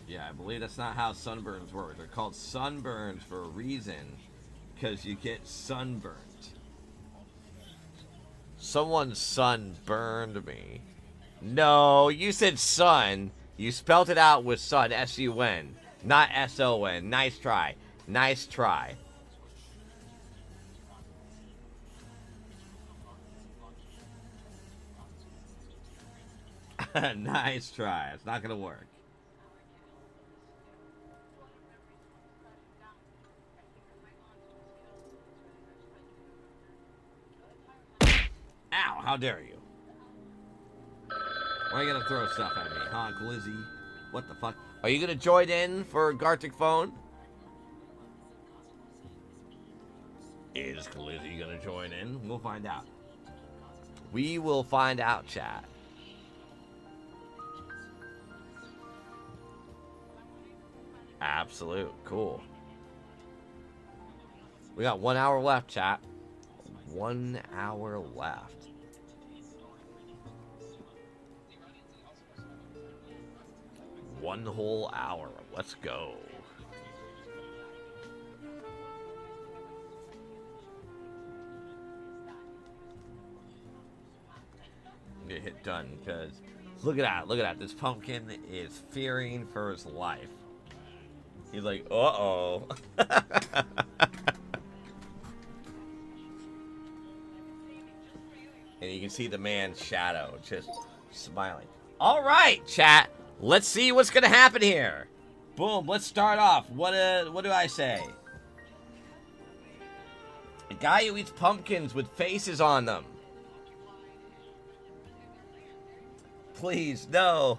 Yeah, I believe that's not how sunburns work. They're called sunburns for a reason. Because you get sunburnt. Someone's son burned me. No, you said sun. You spelt it out with sun, S-U-N, not S-O-N. Nice try. Nice try. Nice try. It's not going to work. Ow, how dare you? Why are you gonna throw stuff at me, huh, Glizzy? What the fuck? Are you gonna join in for Gartic Phone? Is Glizzy gonna join in? We'll find out. We will find out, chat. Absolute. Cool. We got 1 hour left, chat. 1 hour left. One whole hour. Let's go. I'm gonna hit done because look at that. Look at that. This pumpkin is fearing for his life. He's like, uh-oh. And you can see the man's shadow just smiling. All right, chat. Let's see what's gonna happen here. Boom. Let's start off. What do I say? A guy who eats pumpkins with faces on them. Please, no.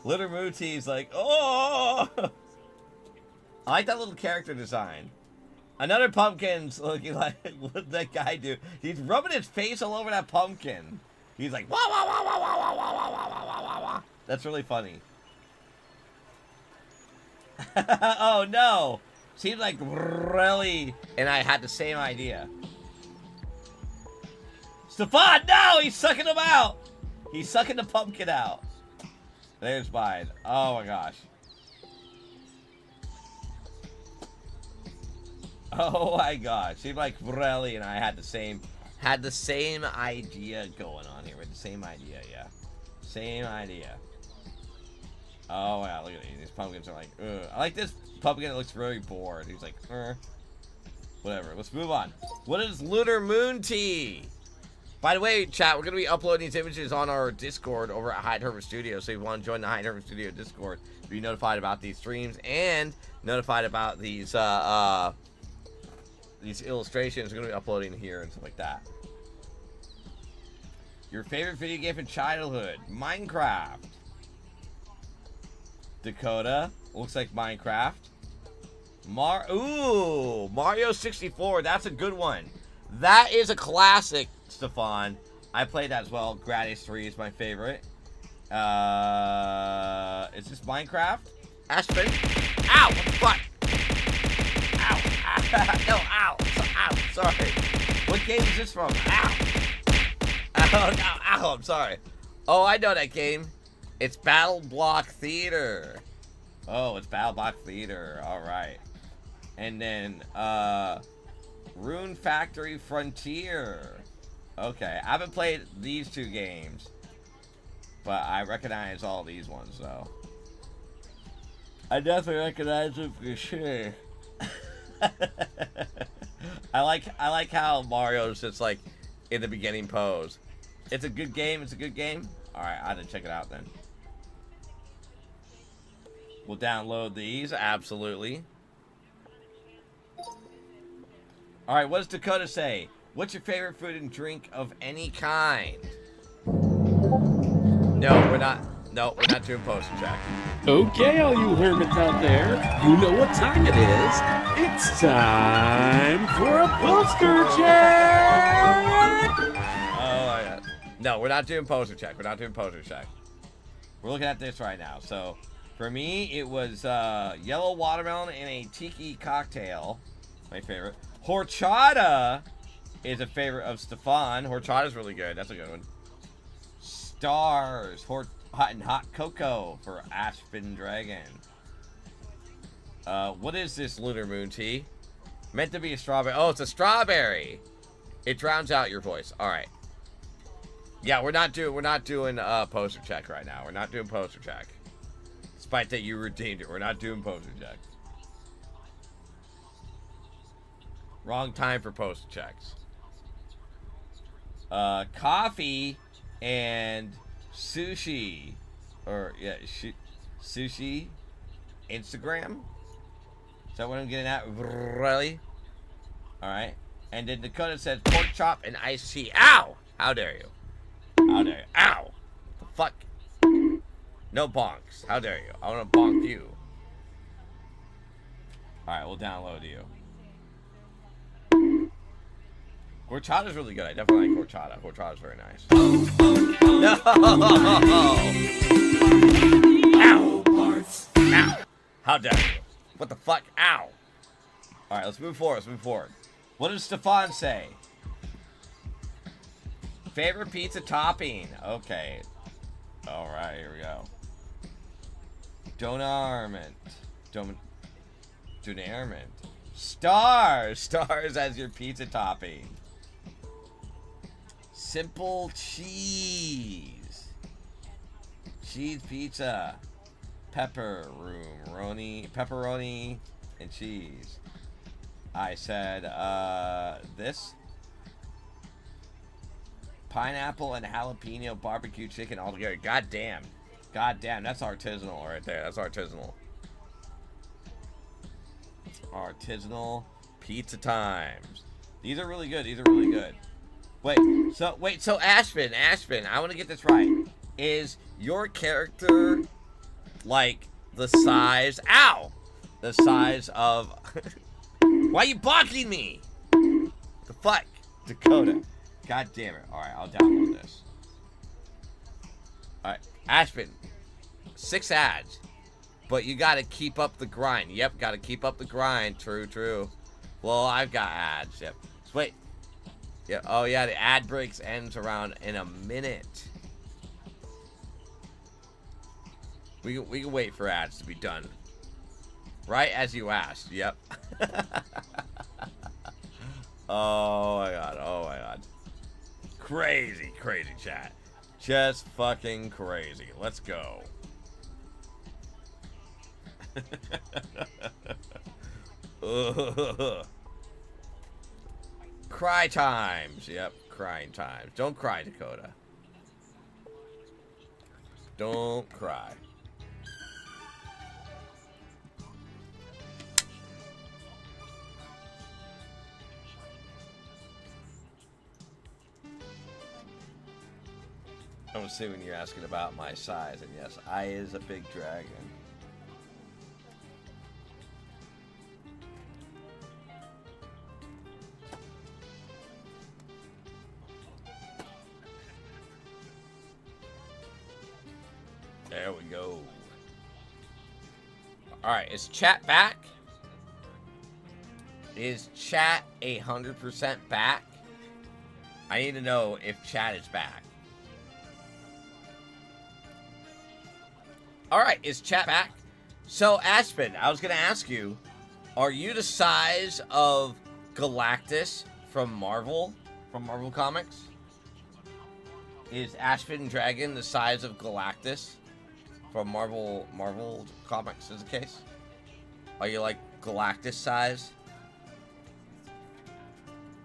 Litter Mooty's like, oh. I like that little character design. Another pumpkin's looking like, what did that guy do? He's rubbing his face all over that pumpkin. He's like, wah, wah, wah, wah, wah, wah, wah, wah, wah, wah, wah, wah. That's really funny. Oh, no. Seems like really... And I had the same idea. Stefan, no! He's sucking him out! He's sucking the pumpkin out. There's mine. Oh, my gosh. Oh, my gosh. Seemed like really, and I had the same idea going on here. With the same idea, yeah. Same idea. Oh, wow, look at these. These pumpkins are like, ugh. I like this pumpkin that looks very bored. He's like, whatever. Let's move on. What is Lunar Moon Tea? By the way, chat, we're going to be uploading these images on our Discord over at Hyde Herbert Studio. So if you want to join the Hyde Herbert Studio Discord, be notified about these streams and notified about these illustrations. We're going to be uploading here and stuff like that. Your favorite video game from childhood? Minecraft. Dakota. Looks like Minecraft. Mario 64. That's a good one. That is a classic, Stefan. I played that as well. Gradius 3 is my favorite. Is this Minecraft? Aspen? Ow! What the fuck? Ow! No, ow! Ow! Sorry. What game is this from? Ow! Ow! No, ow! I'm sorry. Oh, I know that game. It's Battle Block Theater. Oh, it's Battle Block Theater. All right. And then, Rune Factory Frontier. Okay, I haven't played these two games, but I recognize all these ones, though. I definitely recognize them for sure. I like how Mario's just like in the beginning pose. It's a good game. It's a good game. All right, I have to check it out then. We'll download these. Absolutely. All right, what does Dakota say? What's your favorite food and drink of any kind? No, we're not. No, we're not doing poster check. Okay, all you hermits out there, you know what time it is. It's time for a poster check! Oh, my God. No, we're not doing poster check. We're not doing poster check. We're looking at this right now. So, for me, it was yellow watermelon and a tiki cocktail. My favorite. Horchata is a favorite of Stefan. Horchata's really good. That's a good one. Stars. Hot cocoa for Aspen Dragon. What is this Lunar Moon Tea? Meant to be a strawberry. Oh, it's a strawberry. It drowns out your voice. All right. Yeah, we're not doing poster check right now. We're not doing poster check. Despite that you redeemed it, we're not doing poster check. Wrong time for poster checks. Coffee and sushi, or yeah, sushi. Instagram. Is that what I'm getting at? Really? All right. And then Dakota says pork chop and iced tea. Ow! How dare you? How dare you? Ow! The fuck? No bonks. How dare you? I want to bonk you. Alright, we'll download you. Horchata's really good. I definitely like horchata. Horchata's very nice. No! Ow! Ow! How dare you? What the fuck? Ow! Alright, let's move forward. Let's move forward. What does Stefan say? Favorite pizza topping? Okay. Alright, here we go. Donarment. Donarment. Stars! Stars as your pizza topping. Simple cheese. Cheese pizza. Pepperoni and cheese. I said, this. Pineapple and jalapeno barbecue chicken all together. God damn. God damn, that's artisanal right there. That's artisanal. Artisanal pizza times. These are really good. These are really good. Wait, so Ashton, I want to get this right. Is your character like the size, ow! The size of why are you blocking me? The fuck? Dakota. God damn it. Alright, I'll download this. Alright, Ashton. 6 ads. But you gotta keep up the grind. Yep, gotta keep up the grind. True. Well, I've got ads. Yep. So wait. Yeah. Oh yeah, the ad breaks ends around in a minute. We can wait for ads to be done. Right as you asked. Yep. Oh my god. Oh my god. Crazy chat. Just fucking crazy. Let's go. Cry times. Yep, crying times. Don't cry, Dakota. Don't cry. I'm assuming you're asking about my size, and yes, I is a big dragon. There we go. Alright, is chat back? Is chat 100% back? I need to know if chat is back. Alright, is chat back? So, Aspen, I was going to ask you, are you the size of Galactus from Marvel Comics? Is Aspen Dragon the size of Galactus from Marvel Comics, is the case? Are you like Galactus size?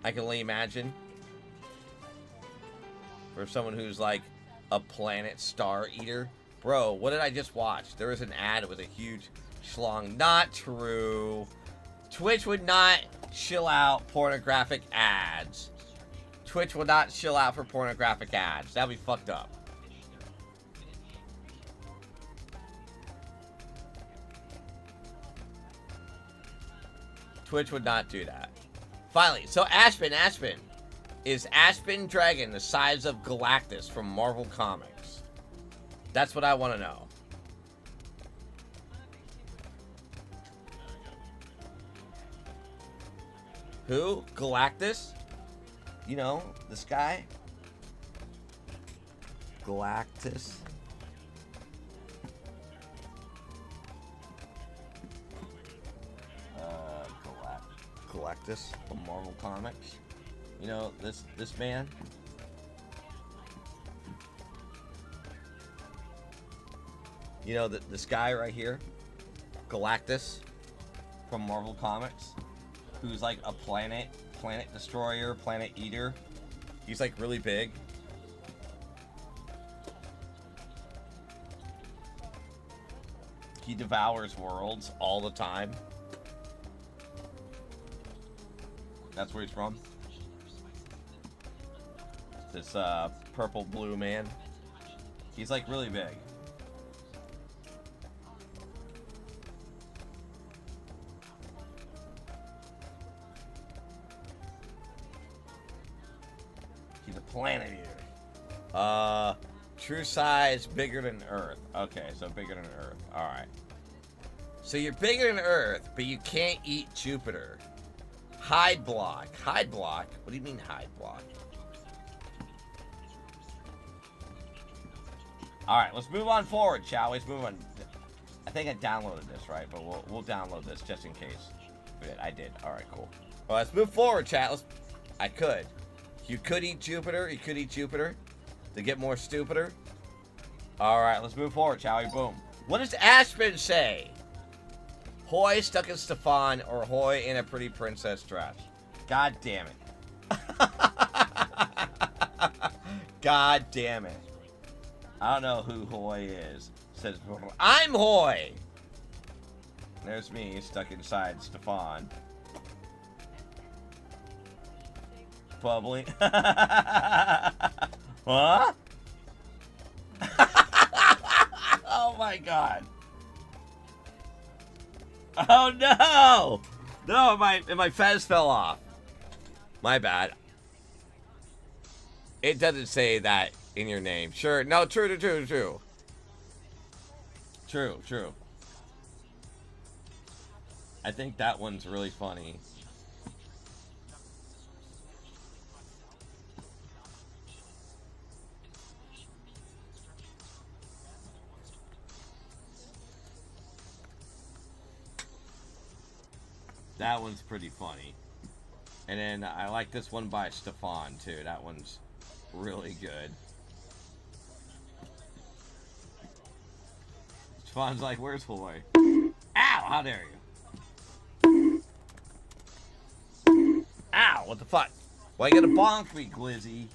I can only imagine. For someone who's like a planet star eater. Bro, what did I just watch? There was an ad with a huge schlong. Not true. Twitch would not chill out pornographic ads. Twitch would not chill out for pornographic ads. That'd be fucked up. Twitch would not do that. Finally, so Aspen. Is Aspen Dragon the size of Galactus from Marvel Comics? That's what I want to know. Who? Galactus? You know, this guy? Galactus. Galactus from Marvel Comics. You know, this man? You know, this guy right here? Galactus from Marvel Comics. Who's like a planet destroyer, planet eater. He's like really big. He devours worlds all the time. That's where he's from. This purple blue man. He's like really big. He's a planet eater. True size, bigger than Earth. Okay, so bigger than Earth. Alright. So you're bigger than Earth, but you can't eat Jupiter. Hide block. Hide block? What do you mean hide block? Alright, let's move on forward, shall we? Let's move on. I think I downloaded this, right? But we'll download this just in case. I did. Alright, cool. Well, let's move forward, chat. I could. You could eat Jupiter. You could eat Jupiter to get more stupider. Alright, let's move forward, shall we? Boom. What does Aspen say? Hoy stuck in Stefan or Hoy in a pretty princess dress? God damn it. God damn it. I don't know who Hoy is. Says, I'm Hoy. There's me stuck inside Stefan. Bubbly. Huh? Oh my god. Oh no! No, my fez fell off. My bad. It doesn't say that in your name. Sure. No, true. True. I think that one's really funny. That one's pretty funny. And then I like this one by Stefan too. That one's really good. Stefan's like, where's Hoy? Ow! How dare you? Ow! What the fuck? Why you gonna bonk me, Glizzy?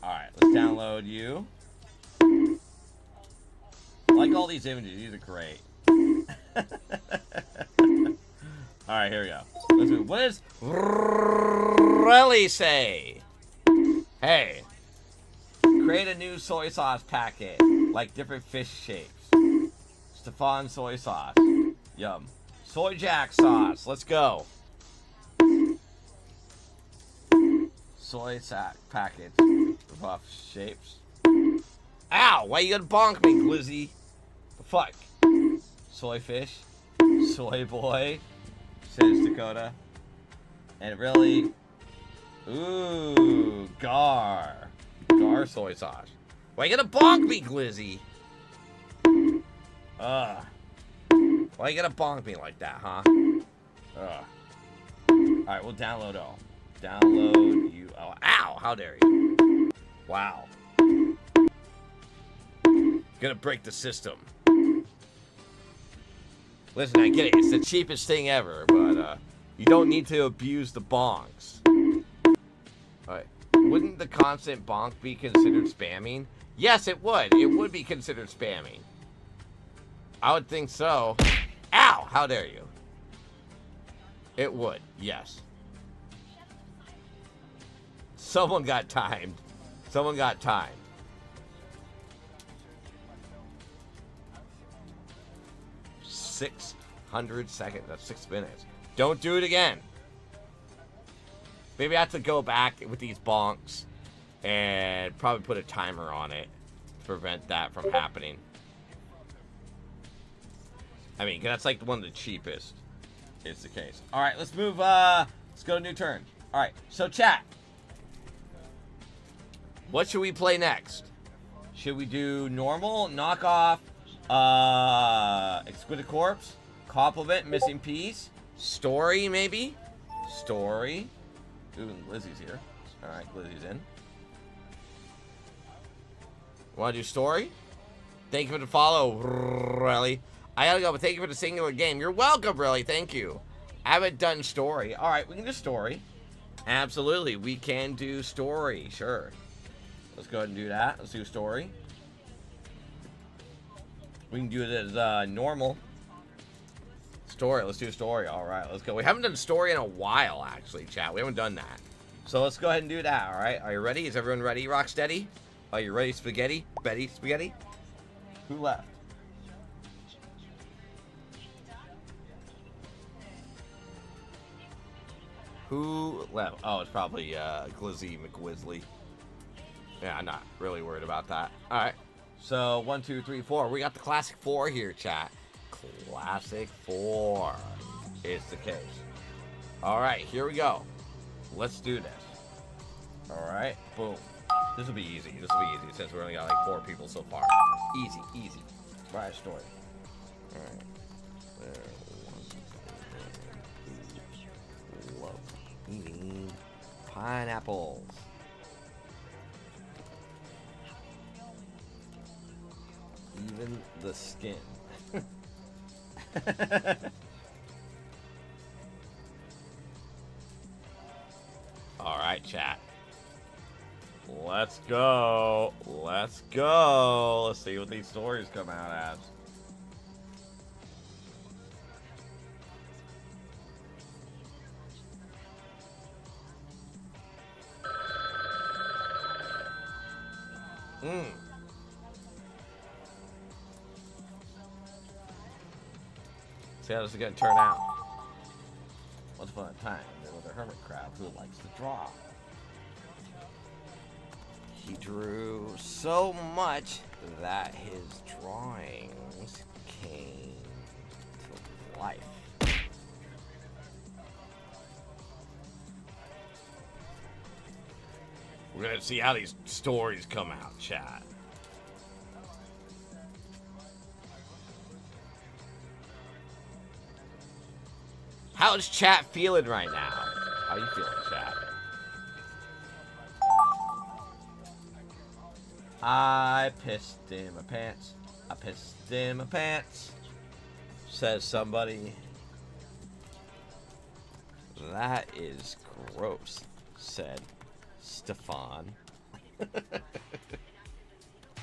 Alright, let's download you. I like all these images. These are great. Alright, here we go. Let's move. What does Relly say? Hey, create a new soy sauce packet, like different fish shapes. Stefan soy sauce. Yum. Soy jack sauce. Let's go. Soy sack packets with off shapes. Ow! Why you gonna bonk me, Glizzy? The fuck? Soy fish. Soy boy. Says Dakota. And really... Ooh, Gar. Gar soy sauce. Why you gonna bonk me, Glizzy? Why you gonna bonk me like that, huh? Alright, we'll download all. Download you. Oh, ow! How dare you? Wow. Gonna break the system. Listen, I get it. It's the cheapest thing ever, but you don't need to abuse the bonks. Alright. Wouldn't the constant bonk be considered spamming? Yes, it would. It would be considered spamming. I would think so. Ow! How dare you? It would. Yes. Someone got timed. Someone got timed. $600 seconds. That's 6 minutes. Don't do it again. Maybe I have to go back with these bonks and probably put a timer on it to prevent that from happening. I mean, that's like one of the cheapest. Is the case. All right, let's move. Let's go to new turn. All right, so chat. What should we play next? Should we do normal, knockoff, exquisite corpse, compliment, missing piece, story maybe, story. Ooh, Lizzie's here. All right, Lizzie's in. Want to do story? Thank you for the follow, Relly. I gotta go, but thank you for the singular game. You're welcome, Relly. Thank you. I haven't done story. All right, we can do story. Absolutely, we can do story. Sure. Let's go ahead and do that. Let's do story. We can do it as normal. Story. Let's do story. All right, let's go. We haven't done story in a while, actually, chat. We haven't done that. So let's go ahead and do that, alright? Are you ready? Is everyone ready, Rocksteady? Are you ready, Spaghetti? Betty, Spaghetti? Who left? Who left? Oh, it's probably Glizzy McWizzly. Yeah, I'm not really worried about that. Alright. So, 1, 2, 3, 4. We got the classic 4 here, chat. Classic 4 is the case. Alright, here we go. Let's do this. Alright, boom. This will be easy. This will be easy since we only got like 4 people so far. Easy, easy. Right story. Alright. Love eating pineapples. Even the skin. Alright, chat. Let's go. Let's go. Let's see what these stories come out as. See how this is going to turn out. Once upon a time, there was a hermit crab who likes to draw. He drew so much that his drawings came to life. We're going to see how these stories come out, chat. How's chat feeling right now? How you feeling, chat? I pissed in my pants. I pissed in my pants. Says somebody. That is gross, said Stefan.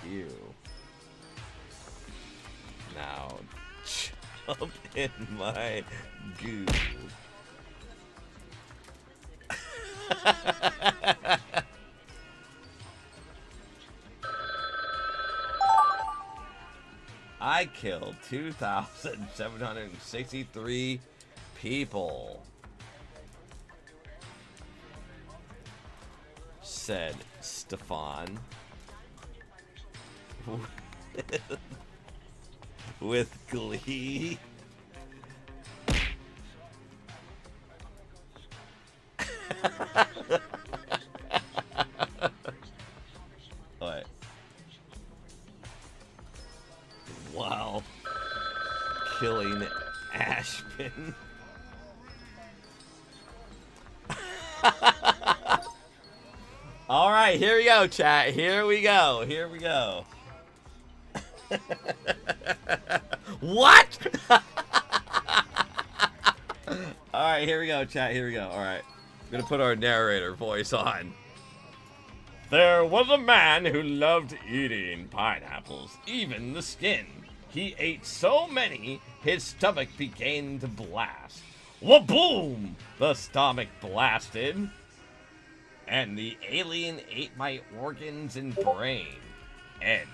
Ew. Now jump in my goo. I killed 2,763 people, said Stefan. With glee. What? Wow. Killing Ashman. All right, here we go, chat. Here we go. Here we go. What? All right, here we go, chat. Here we go. All right. I'm going to put our narrator voice on. There was a man who loved eating pineapples, even the skin. He ate so many, his stomach began to blast. Wa-boom! The stomach blasted, and the alien ate my organs and brain. End.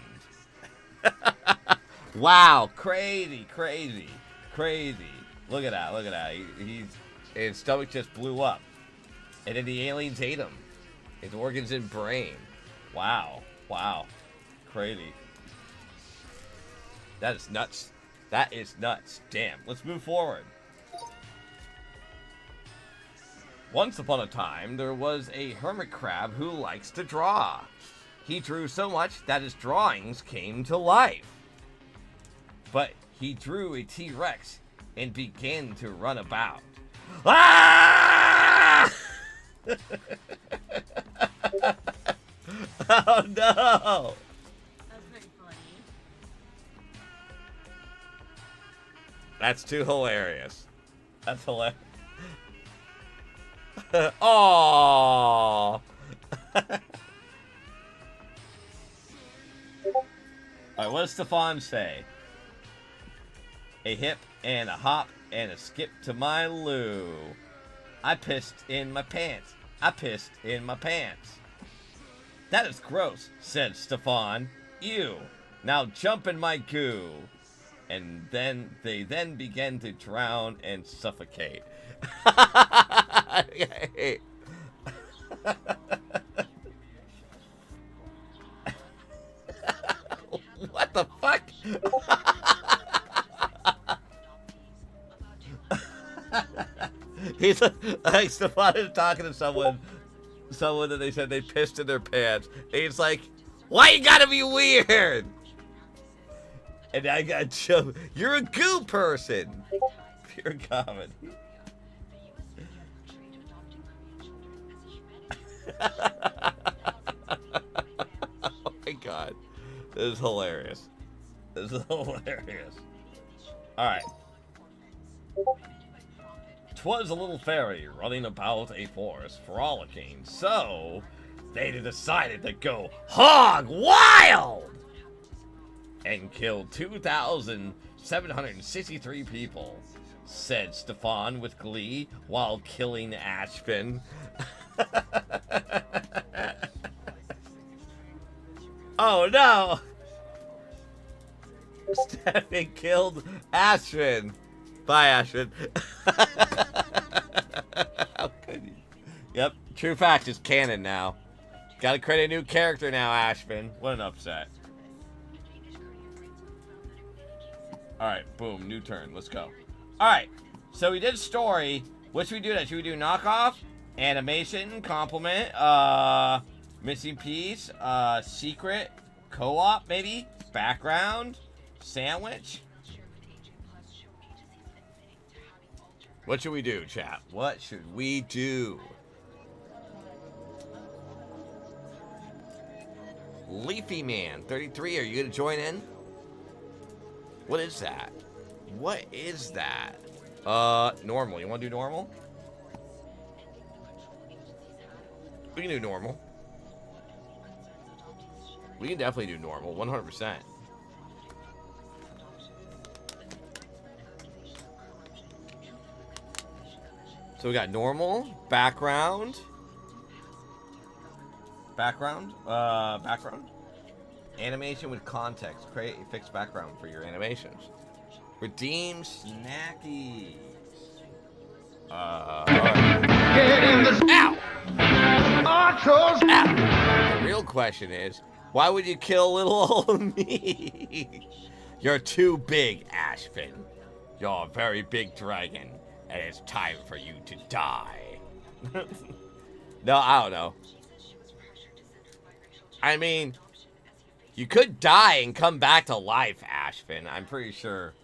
Wow, crazy, crazy, crazy. Look at that, look at that. His stomach just blew up. And then the aliens ate him. His organs and brain. Wow, wow. Crazy. That is nuts. That is nuts. Damn, let's move forward. Once upon a time, there was a hermit crab who likes to draw. He drew so much that his drawings came to life. But he drew a T-Rex and began to run about. Ah! Oh no! That was pretty funny. That's too hilarious. That's hilarious. Aww. Alright, what does Stefan say? A hip and a hop and a skip to my loo. I pissed in my pants. I pissed in my pants. That is gross, said Stefan. Ew. Now jump in my goo. And then they began to drown and suffocate. What the fuck? He's like Stefan is talking to someone that they said they pissed in their pants. And he's like, why you gotta be weird? And I got jumped. You're a goo person. Pure comedy. Oh my god. This is hilarious. This is hilarious. Alright. 'Twas a little fairy running about a forest frolicking, so they decided to go hog wild and killed 2,763 people, said Stefan with glee while killing Ashvin. Oh no! Stefan killed Ashvin. Bye, Ashvin. How could you? Yep, true fact is canon now. Gotta create a new character now, Ashvin. What an upset. Alright, boom, new turn. Let's go. Alright, so we did story. What should we do next? Should we do knockoff? Animation, compliment, missing piece, secret, co-op maybe? Background, sandwich? What should we do, chat? What should we do? Leafy Man, 33, are you gonna join in? What is that? What is that? Normal. You want to do normal? We can do normal. We can definitely do normal, 100%. So we got normal, background. Background. Animation with context. Create a fixed background for your animations. Redeem snackies. Get in the Ow! Archos! Ow! The real question is, why would you kill little old me? You're too big, Ashvin. You're a very big dragon, and it's time for you to die. No, I don't know. I mean, you could die and come back to life, Ashvin. I'm pretty sure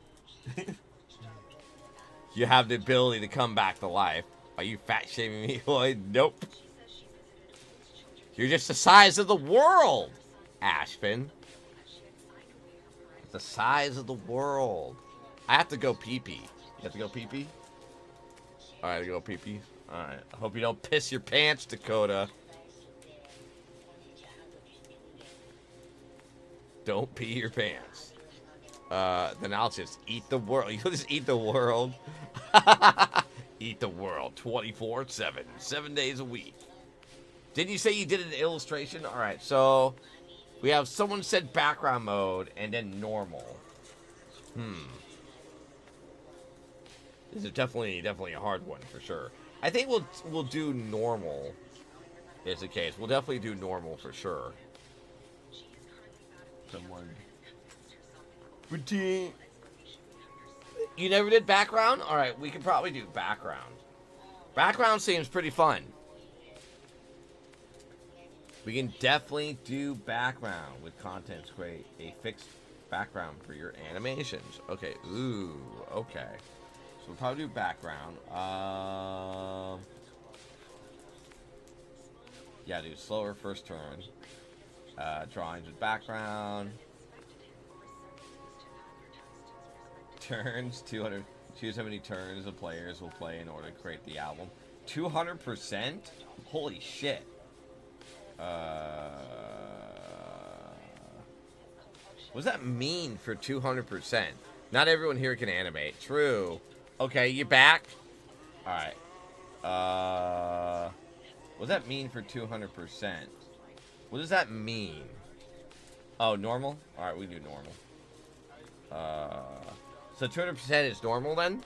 you have the ability to come back to life. Are you fat shaming me, Lloyd? Nope. You're just the size of the world, Ashvin. The size of the world. I have to go pee-pee. You have to go pee-pee? Alright, I go pee-pee. Alright. I hope you don't piss your pants, Dakota. Don't pee your pants. Then I'll just eat the world. You'll just eat the world. Eat the world 24/7. 7 days a week. Didn't you say you did an illustration? Alright, so we have someone said background mode and then normal. This is definitely a hard one for sure. I think we'll do normal is the case. We'll definitely do normal for sure. Someone. You never did background? Alright, we can probably do background. Background seems pretty fun. We can definitely do background with content to create a fixed background for your animations. Okay, ooh, okay. So we'll probably do background. Yeah, do slower first turn. Drawings with background. Turns, 200. Choose how many turns the players will play in order to create the album. 200%? Holy shit. What does that mean for 200%? Not everyone here can animate. True. Okay, you back? Alright. What does that mean for 200%? What does that mean? Oh, normal? Alright, we do normal. So 200% is normal then?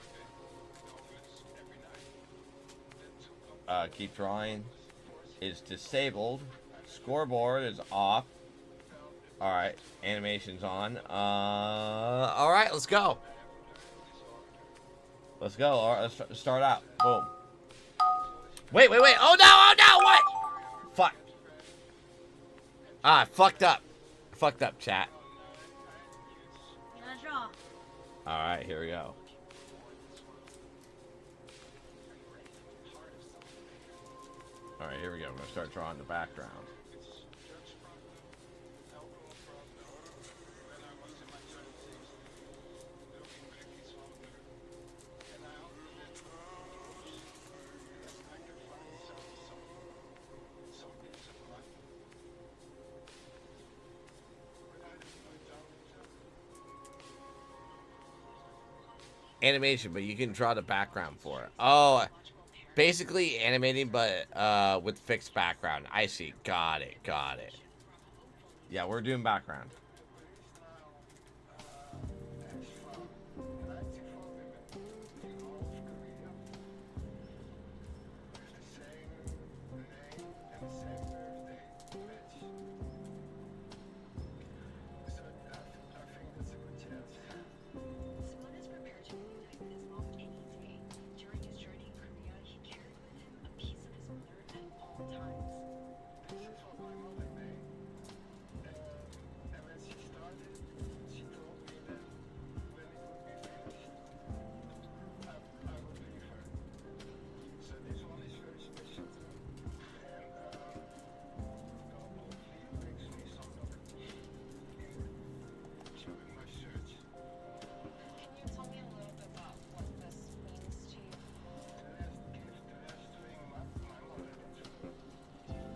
Keep drawing. Is disabled. Scoreboard is off. Alright, animation's on. Alright, let's go. Let's go. Alright, let's start out. Boom. Wait. Oh no, what? Fuck. Ah, fucked up. Fucked up, chat. You gotta draw. Alright, here we go. Alright, here we go. I'm gonna start drawing the background. Animation, but you can draw the background for it. Oh, basically animating, but with fixed background. I see. Got it. Yeah, we're doing background.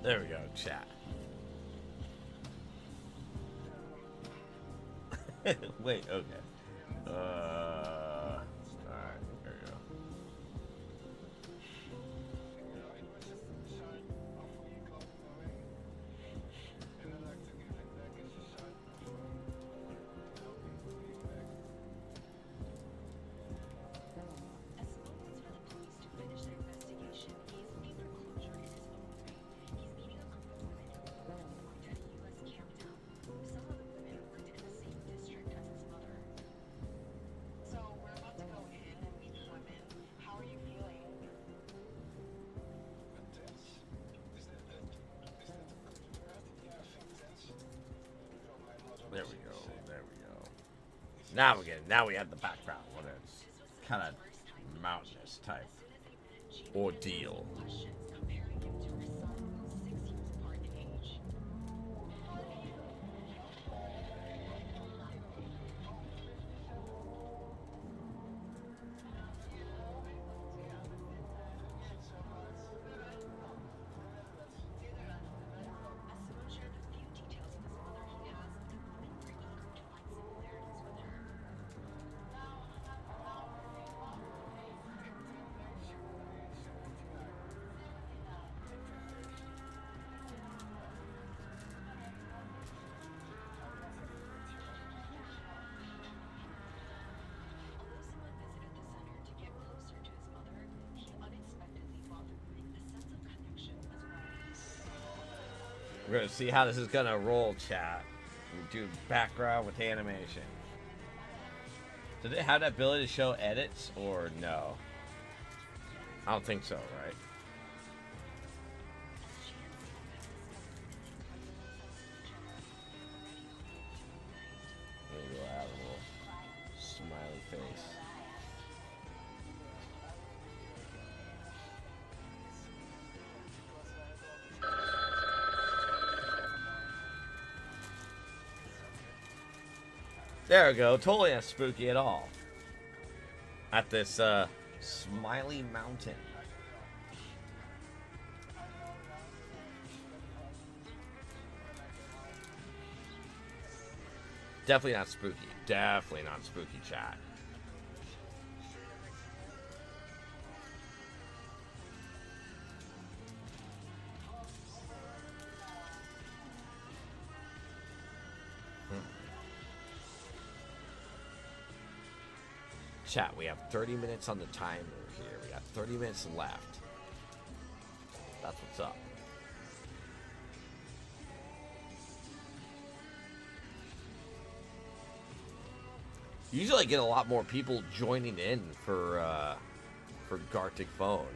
There we go, chat. Wait, okay. Alright, there we go. There we go. Now we have the background when it's kind of mountainous type ordeal. We're gonna see how this is gonna roll, chat. We do background with animation. Did it have that ability to show edits or no? I don't think so, right? Maybe we'll have a little smiley face. There we go. Totally not spooky at all. At this Smiley Mountain. Definitely not spooky. Definitely not spooky, chat. Chat, we have 30 minutes on the timer here. We got 30 minutes left. That's what's up. Usually I get a lot more people joining in for Gartic Phone.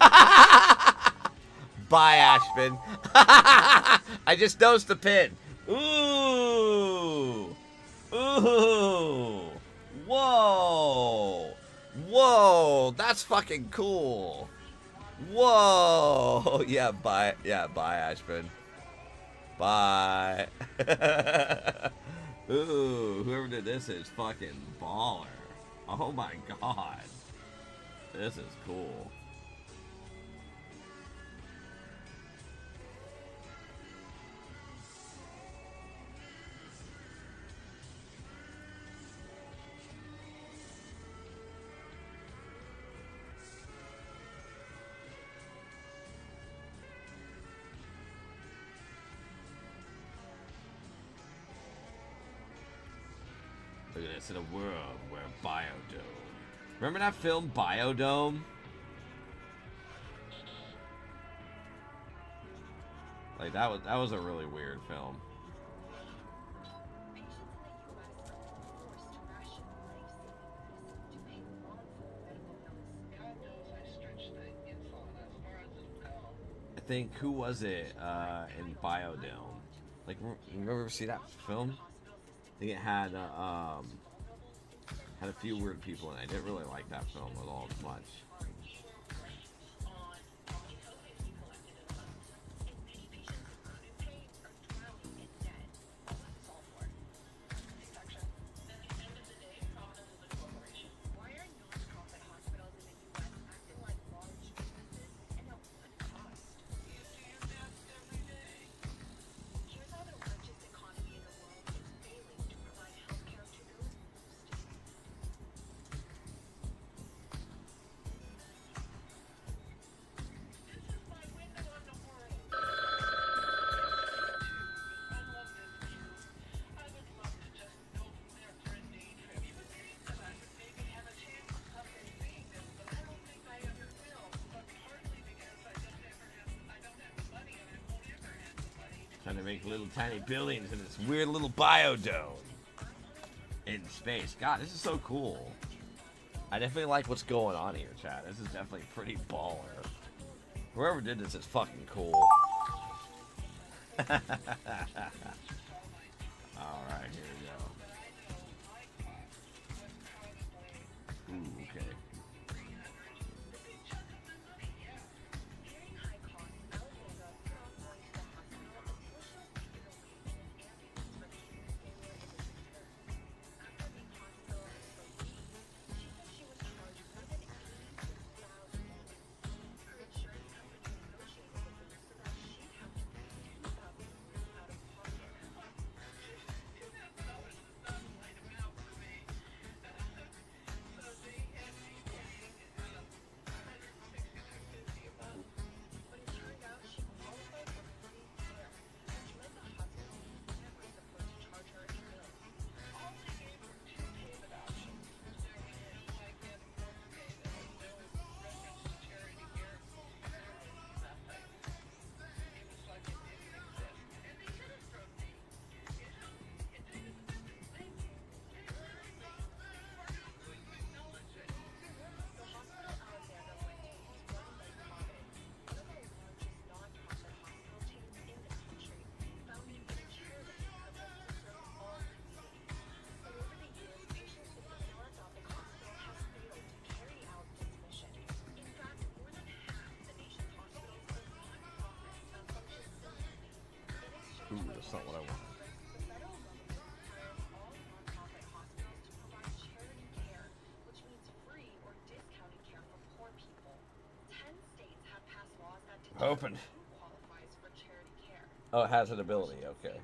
Bye, Ashman. I just noticed the pin. Ooh. Ooh. Whoa. Whoa. That's fucking cool. Whoa. Yeah, bye. Yeah, bye, Ashman. Bye. Ooh, whoever did this is fucking baller. Oh my god. This is cool. Look at this, in a world where Biodome. Remember that film, Biodome? Like, that was a really weird film. I think, who was it in Biodome? Like, you ever see that film? I think it had a few weird people in it. I didn't really like that film at all as much. Trying to make little tiny buildings in this weird little biodome in space. God, this is so cool. I definitely like what's going on here, chat. This is definitely pretty baller. Whoever did this is fucking cool. Alright, here we go. Ooh, okay. Ooh, that's not what I want. Open. Oh, it has an ability. Okay.